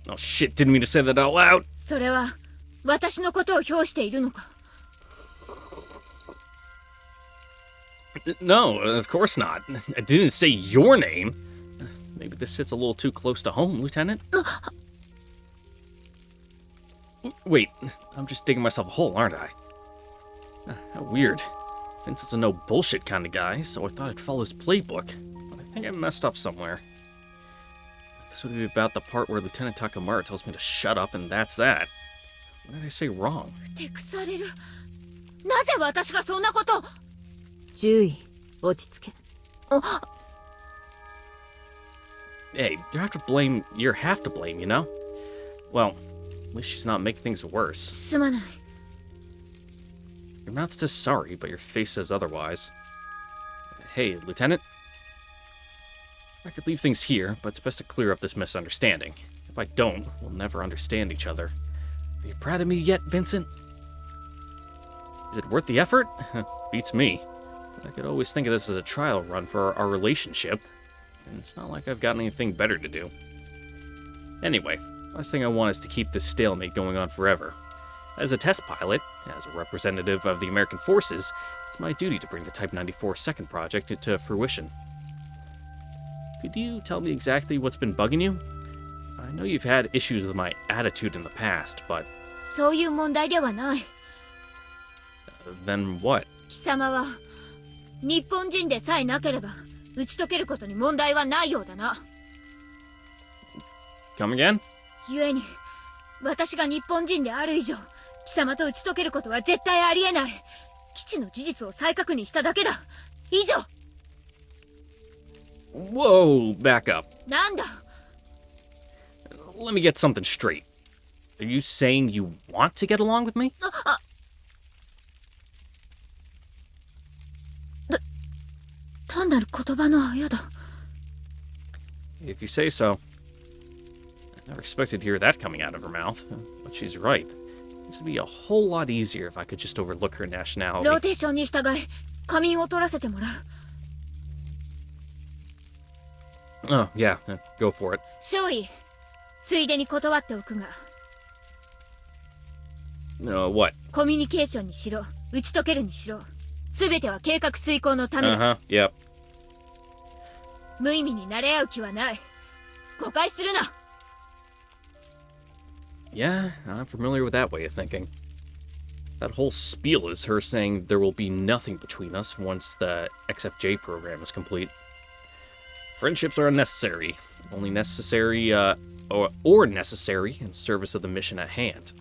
Oh shit, didn't mean to say that out loud. それは、私のことを評しているのか。No, of course not. I didn't say your name. Maybe this hits a little too close to home, Lieutenant. Wait, I'm just digging myself a hole, aren't I? How weird. Vince is a no bullshit kind of guy, so I thought I'd follow his playbook. But I think I messed up somewhere. This would be about the part where Lieutenant Takamura tells me to shut up, and that's that. What did I say wrong? ふてくされる。なぜ私がそんなこと。注意、落ち着け。Hey, you're half to blame, you know? Well, at least she's not making things worse. すまない。Your mouth says sorry, but your face says otherwise. Hey, Lieutenant? I could leave things here, but it's best to clear up this misunderstanding. If I don't, we'll never understand each other. Are you proud of me yet, Vincent? Is it worth the effort? Beats me. But I could always think of this as a trial run for our relationship, and it's not like I've got anything better to do. Anyway, last thing I want is to keep this stalemate going on forever. As a test pilot, as a representative of the American forces, it's my duty to bring the Type 94 second project into fruition. Could you tell me exactly what's been bugging you? I know you've had issues with my attitude in the past, but... そういう問題ではない。Then what? 貴様は、日本人でさえなければ、打ち解けることに問題はないようだな。Come again? 故に、私が日本人である以上、貴様と打ち解けることは絶対ありえない。基地の事実を再確認しただけだ。以上。Whoa, back up. なんだ。Let me get something straight. Are you saying you want to get along with me? 単なる言葉のあやだ。If you say so. I never expected to hear that coming out of her mouth, but she's right. This would be a whole lot easier if I could just overlook her nationality. ローテーションに従い、仮眠を取らせてもらう。Oh, yeah, go for it. 少尉、ついでに断っておくが、 What? コミュニケーションにしろ、打ち解けるにしろ、すべては計画遂行のためだ。Yep. 無意味に慣れ合う気はない。誤解するな。 Yeah, I'm familiar with that way of thinking. That whole spiel is her saying there will be nothing between us once the XFJ program is complete. Friendships are unnecessary, only necessary, or necessary in service of the mission at hand.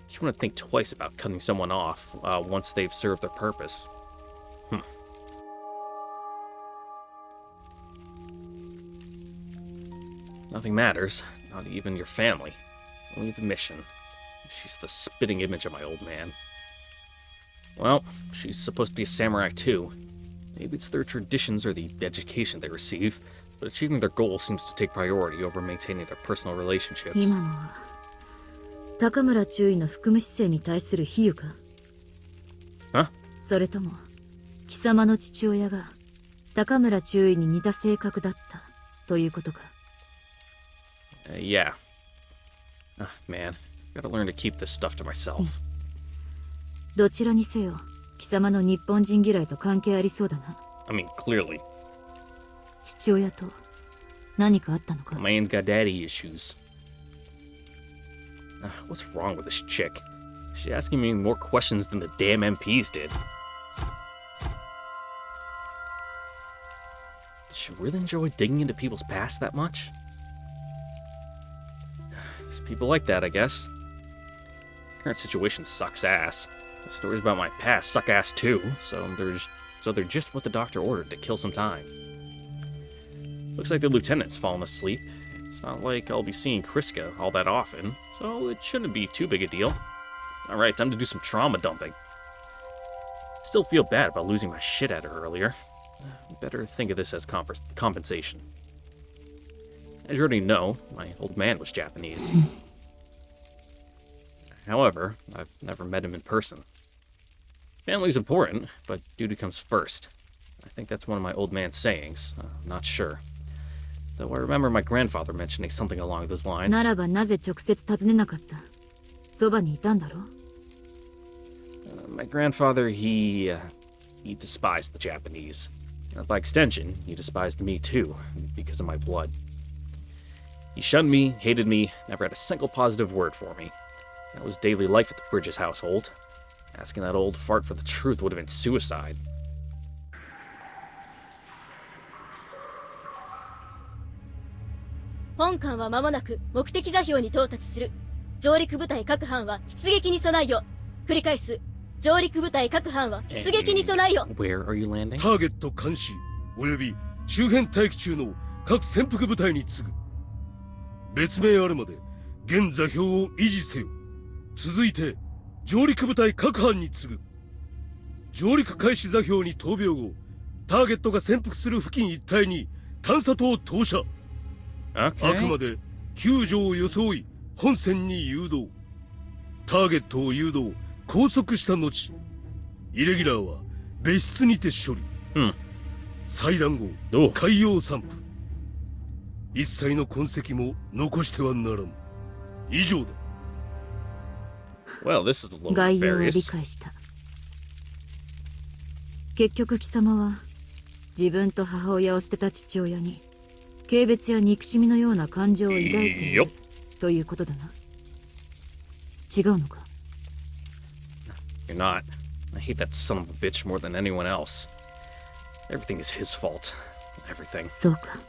You want to think twice about cutting someone off once they've served their purpose. Nothing matters, not even your family. Only the mission. She's the spitting image of my old man. Well, she's supposed to be a samurai too. Maybe it's their traditions or the education they receive, but achieving their goal seems to take priority over maintaining their personal relationships. 今のは高村中尉の含む姿勢に対する比喩か？ Huh? それとも貴様の父親が高村中尉に似た性格だったということか？ Yeah. Man, gotta learn to keep this stuff to myself. どちらにせよ貴様の日本人嫌いと関係ありそうだな。 I mean, clearly. 父親と何かあったのか？ Man's got daddy issues. What's wrong with this chick? She's asking me more questions than the damn MPs did. Does she really enjoy digging into people's past that much? There's people like that, I guess. Current situation sucks ass. The stories about my past suck ass too, so they're just what the doctor ordered to kill some time. Looks like the lieutenant's fallen asleep. It's not like I'll be seeing Kriska all that often, so it shouldn't be too big a deal. Alright, time to do some trauma dumping. Still feel bad about losing my shit at her earlier. Better think of this as compensation. As you already know, my old man was Japanese. However, I've never met him in person. Family's important, but duty comes first. I think that's one of my old man's sayings. I'm not sure. Though I remember my grandfather mentioning something along those lines. ならばなぜ直接尋ねなかった？そばにいたんだろう？ My grandfather, he despised the Japanese. By extension, he despised me too, because of my blood. He shunned me, hated me, never had a single positive word for me. That was daily life at the Bridges household. Asking that old fart for the truth would have been suicide. 本艦は間もなく目的座標に到達する。上陸部隊各班は出撃に備えよ。繰り返す。上陸部隊各班は出撃に備えよ。Where are you landing? ターゲット監視および周辺待機中の各潜伏部隊に次ぐ。別名あるまで現座標を維持せよ。続いて上陸部隊各班に次ぐ。上陸開始座標に投秒後、ターゲットが潜伏する付近一帯に探査塔を投射。あくまで救助を装い本線に誘導。ターゲットを誘導拘束した後、イレギュラーは別室にて処理。祭壇後海洋散布。一切の痕跡も残してはならん。以上だ。Well, this is a little 概要を理 nefarious. 解した。結局貴様は自分と母親を捨てた父親に軽蔑や憎しみのような感情を抱いているということだな。違うのか？ You're not. I hate that son of a bitch more than anyone else. Everything is his fault. Everything. そうか。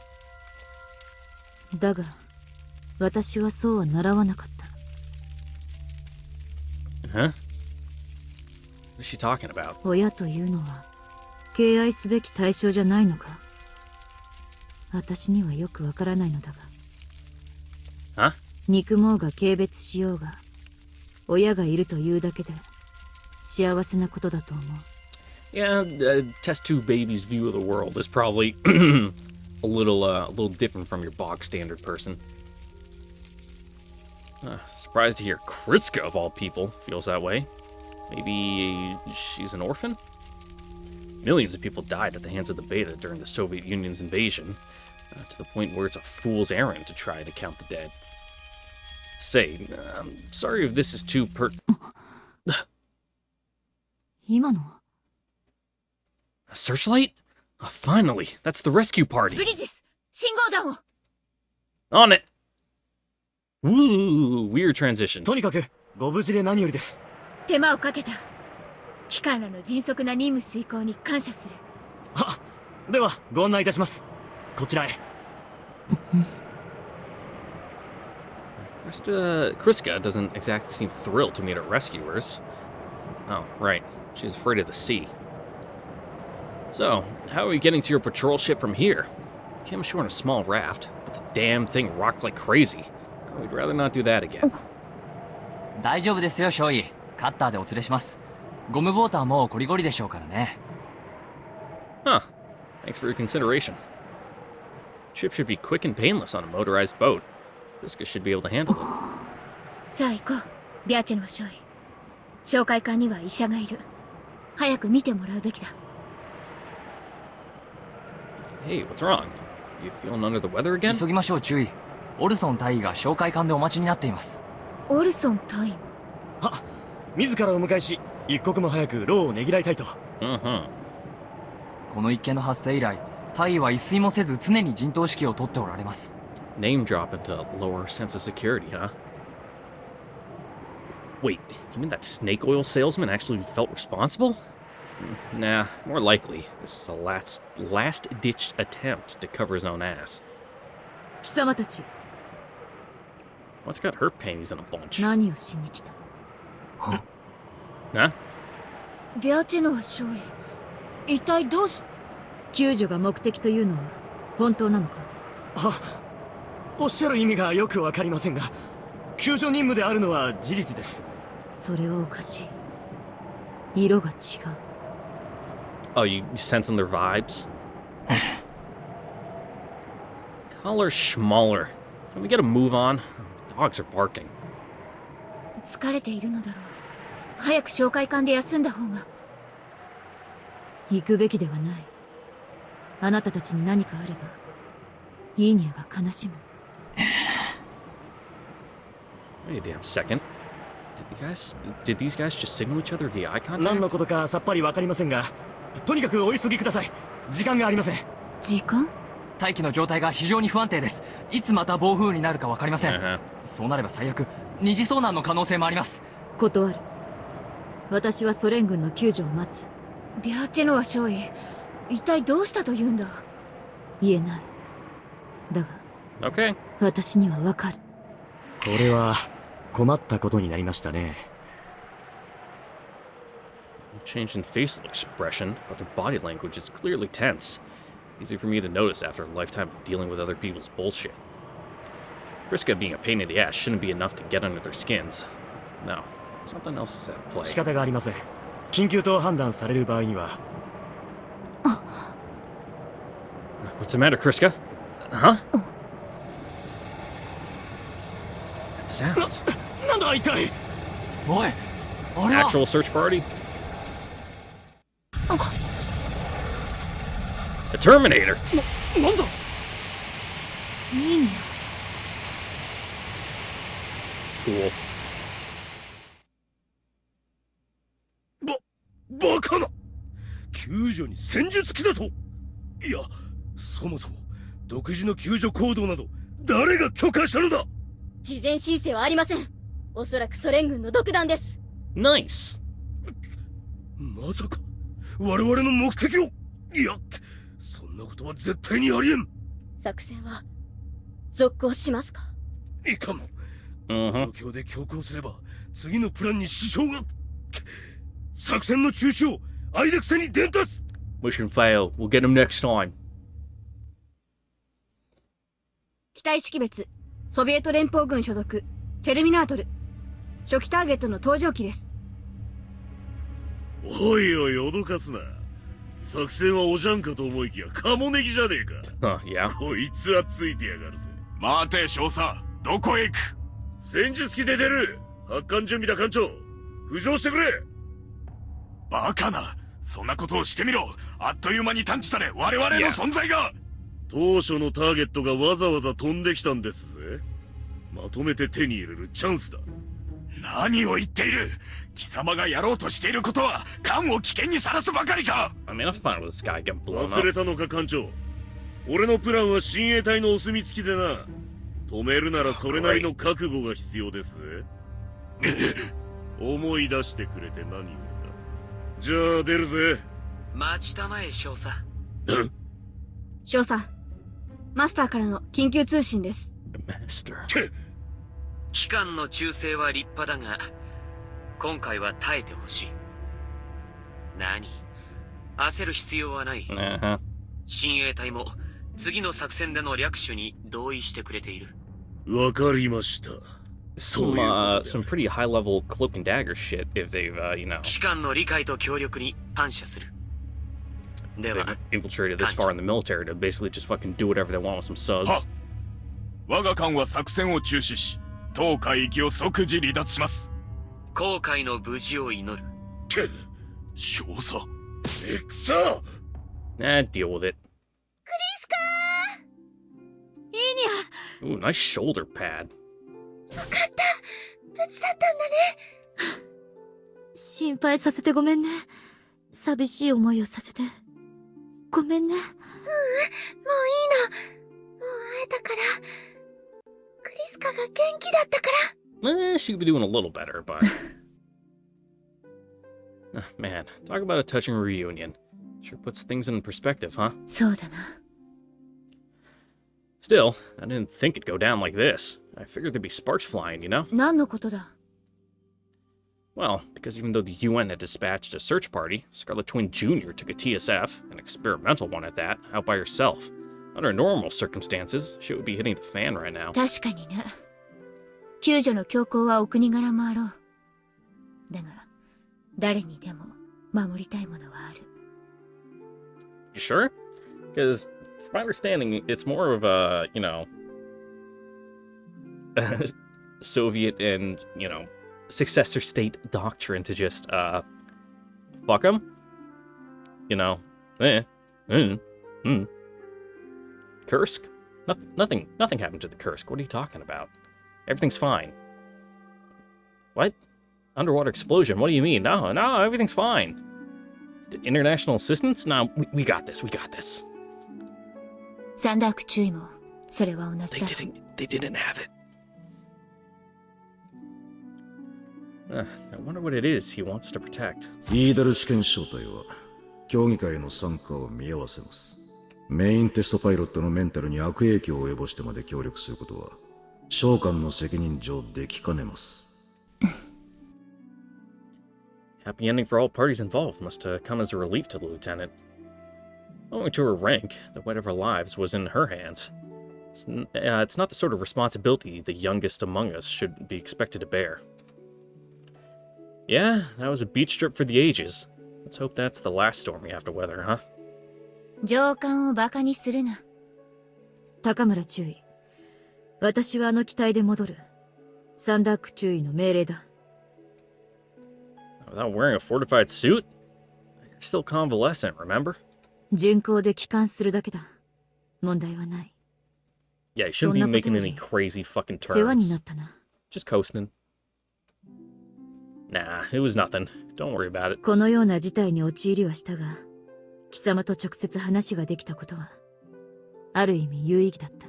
だが私はそうは習わなかった。Huh? What is she talking about? 親というのは敬愛すべき対象じゃないのか？私にはよくわからないのだが。Huh? 憎もうが軽蔑しようが、親がいるというだけで幸せなことだと思う。Yeah, test tube baby's view of the world is probably a little different from your bog standard person. Surprised to hear Kriska, of all people, feels that way. Maybe she's an orphan? Millions of people died at the hands of the Beta during the Soviet Union's invasion. To the point where it's a fool's errand to try to count the dead. Say, I'm sorry if this is too 今のは A searchlight? Oh, finally, that's the rescue party. ブリジス、信号弾を。 On it! Woo! Weird transition. とにかくご無事で何よりです。手間をかけた。機関らの迅速な任務遂行に感謝する。は、ではご案内いたします。こちらへ。Kriska doesn't exactly seem thrilled to meet her rescuers. Oh, right. She's afraid of the sea. So, how are we getting to your patrol ship from here? Came ashore in a small raft, but the damn thing rocked like crazy. We'd rather not do that again. 大丈夫ですよ、少尉。カッターでお連れします。ゴムボートはもうコリゴリでしょうからね。Huh. Thanks for your consideration. Ship should be quick and painless on a motorized boat. Kriska should be able to handle it. さあ行こう、ビアチェの少尉。紹介官には医者がいる。早く見てもらうべきだ。Hey, what's wrong? You feeling under the weather again? 急ぎましょう、注意。オルソン大尉が紹介官でお待ちになっています。オルソン大尉が。は、自らお迎えし、一刻も早く牢をねぎらいたいと。この一件の発生以来、大尉は一睡もせず常に陣頭指揮を取っておられます。Name drop into lower sense of security, huh? Wait, you mean that snake oil salesman actually felt responsible? Nah, more likely, this is a last-ditch attempt to cover his own ass. 貴様たち What's got her panties in a bunch? 何をしに来た？ Huh? ビアチェノは少尉。一体どうし…救助が目的というのは本当なのか？は、おっしゃる意味がよくわかりませんが、救助任務であるのは事実です。それはおかしい。色が違う。Oh, you sensing their vibes? Color schmaller. Can we get a move on? Dogs are barking. 疲れているのだろう。早く紹介官で休んだ方が。行くべきではない。あなたたちに何かあれば、イーニャが悲しむ。Wait a damn second. Did these guys just signal each other via eye contact? 何のことかさっぱりわかりませんが、とにかくお急ぎください。時間がありません。時間？大気の状態が非常に不安定です。いつまた暴風になるか分かりません。そうなれば最悪、二次遭難の可能性もあります。断る。私はソ連軍の救助を待つ。ビアチェノは少尉。一体どうしたと言うんだ？言えない。だが、Okay. 私にはわかる。これは困ったことになりましたね。Change in facial expression, but their body language is clearly tense. Easy for me to notice after a lifetime of dealing with other people's bullshit. Kriska being a pain in the ass shouldn't be enough to get under their skins. No, something else is at play. 仕方がありません。緊急と判断される場合には。What's the matter, Kriska? Huh? That sound. なんだ一体。おい、あれは Actual search party? A Terminator! なんだ。イーニャ。Cool. バカな！救助に戦術機だと？いや、そもそも独自の救助行動など誰が許可したのだ？事前申請はありません。おそらくソ連軍の独断です。Nice. まさか我々の目的を…いや、そんなことは絶対にありえん。作戦は続行しますか？いかん。この状況で強行すれば次のプランに支障が。作戦の中止をアイデクセに伝達。 Mission fail. We'll get him next time. 機体識別、ソビエト連邦軍所属、テルミナートル。初期ターゲットの搭乗機です。おいおい脅かすな。作戦はおじゃんかと思いきやカモネギじゃねえか。Yeah. こいつはついてやがるぜ。待て少佐、どこへ行く？戦術機で出る。発艦準備だ艦長。浮上してくれ。バカな、そんなことをしてみろ。あっという間に探知され我々の存在が。当初のターゲットがわざわざ飛んできたんですぜ。まとめて手に入れるチャンスだ。何を言っている。貴様がやろうとしていることは艦を危険にさらすばかりか。 I mean, I'm fine with this guy getting blown up. 忘れたのか艦長。俺のプランは親衛隊のお墨付きでな。止めるならそれなりの覚悟が必要ですぜ。思い出してくれて何よりだ。じゃあ出るぜ。待ちたまえ少佐。少佐、マスターからの緊急通信です。機関の忠誠は立派だが、今回は耐えてほしい。何？焦る必要はない。親衛隊も次の作戦での略取に同意してくれている。わかりました。Some pretty high-level cloak and dagger shit if they've, you know. 機関の理解と協力に感謝する。では、they've infiltrated this far in the military to basically just fucking do whatever they want with some subs. 我が艦は作戦を中止し、当海域を即時離脱します。航海の無事を祈る。少佐。くそ！ Deal with it. クリスカー！いいにゃ。 Ooh, nice shoulder pad. よかった。無事だったんだね。心配させてごめんね。寂しい思いをさせて。ごめんね。もういいの。もう会えたから。クリスカが元気だったから。She could be doing a little better, but... Man, talk about a touching reunion. Sure puts things in perspective, huh? そうだな。Still, I didn't think it'd go down like this. I figured there'd be sparks flying, you know? 何のことだ? Well, because even though the UN had dispatched a search party, Scarlet Twin Jr. took a TSF, an experimental one at that, out by herself. Under normal circumstances, shit would be hitting the fan right now. 確かにね。救助の強行はお国柄もあろう。だが、誰にでも守りたいものはある。You sure? Because, from my understanding, it's more of a, you know, Soviet and, you know, successor state doctrine to just, fuck them? You know, Kursk? Nothing happened to the Kursk. What are you talking about? Everything's fine. What? Underwater explosion? What do you mean? No, everything's fine. International assistance? No, we got this, we got this. サンダーク注意も、それは同じだ。They didn't have it. I wonder what it is he wants to protect. イーダル試験招待は競技会への参加を見合わせます。メインテストパイロットのメンタルに悪影響を及ぼしてまで協力することは召喚の責任上できかねます。Happy ending for all parties involved must come as a relief to the lieutenant. Owing to her rank, the weight of her lives was in her hands. It's not the sort of responsibility the youngest among us should be expected to bear. Yeah, that was a beach trip for the ages. Let's hope that's the last storm we have to weather, huh? 上官をバカにするな。高村注意。私はあの機体で戻る。サンダーク注意の命令だ。Without wearing a fortified suit? You're still convalescent, remember? 巡航で帰還するだけだ。問題はない。Yeah, you shouldn't be making any crazy fucking turns. 世話になったな。Just coasting. Nah, it was nothing. Don't worry about it. このような事態に陥りはしたが、貴様と直接話ができたことは、ある意味有意義だった。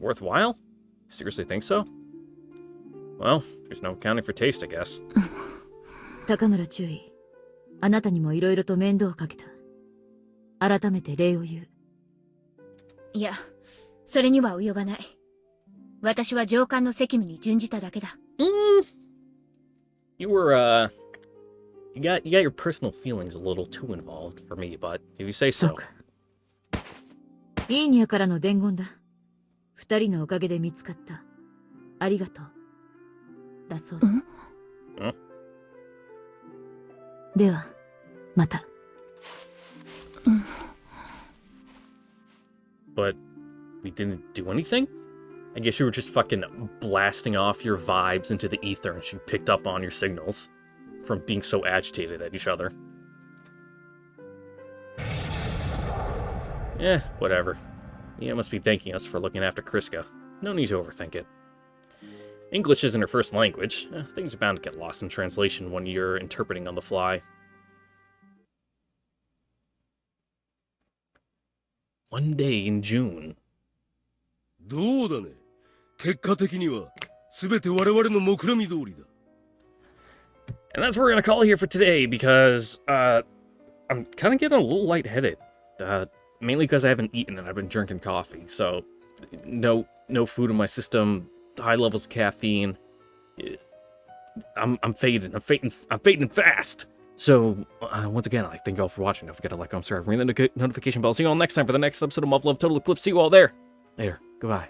Worthwhile? Seriously think so? Well, there's no accounting for taste, I guess. 高村注意。あなたにも色々と面倒をかけた。改めて礼を言う。いや、それには及ばない。私は上官の責務に準じただけだ。You were, you got your personal feelings a little too involved for me, but if you say so. そうか。イーニャからの伝言だ。二人のおかげで見つかった。ありがとう。だそうだ。では、また。But we didn't do anything? I guess you were just fucking blasting off your vibes into the ether and she picked up on your signals from being so agitated at each other. Whatever. Yeah, must be thanking us for looking after Kriska. No need to overthink it. English isn't her first language. Things are bound to get lost in translation when you're interpreting on the fly. One day in June. どうだね。結果的には全て我々の目論見通りだ。And that's what we're gonna call here for today because I'm kind of getting a little lightheaded. Mainly because I haven't eaten and I've been drinking coffee. So no food in my system, high levels of caffeine. I'm fading fast. So once again, I thank you all for watching. Don't forget to like, comment, subscribe, ring the notification bell. See you all next time for the next episode of MUV LUV Total Eclipse. See you all there. Later. Goodbye.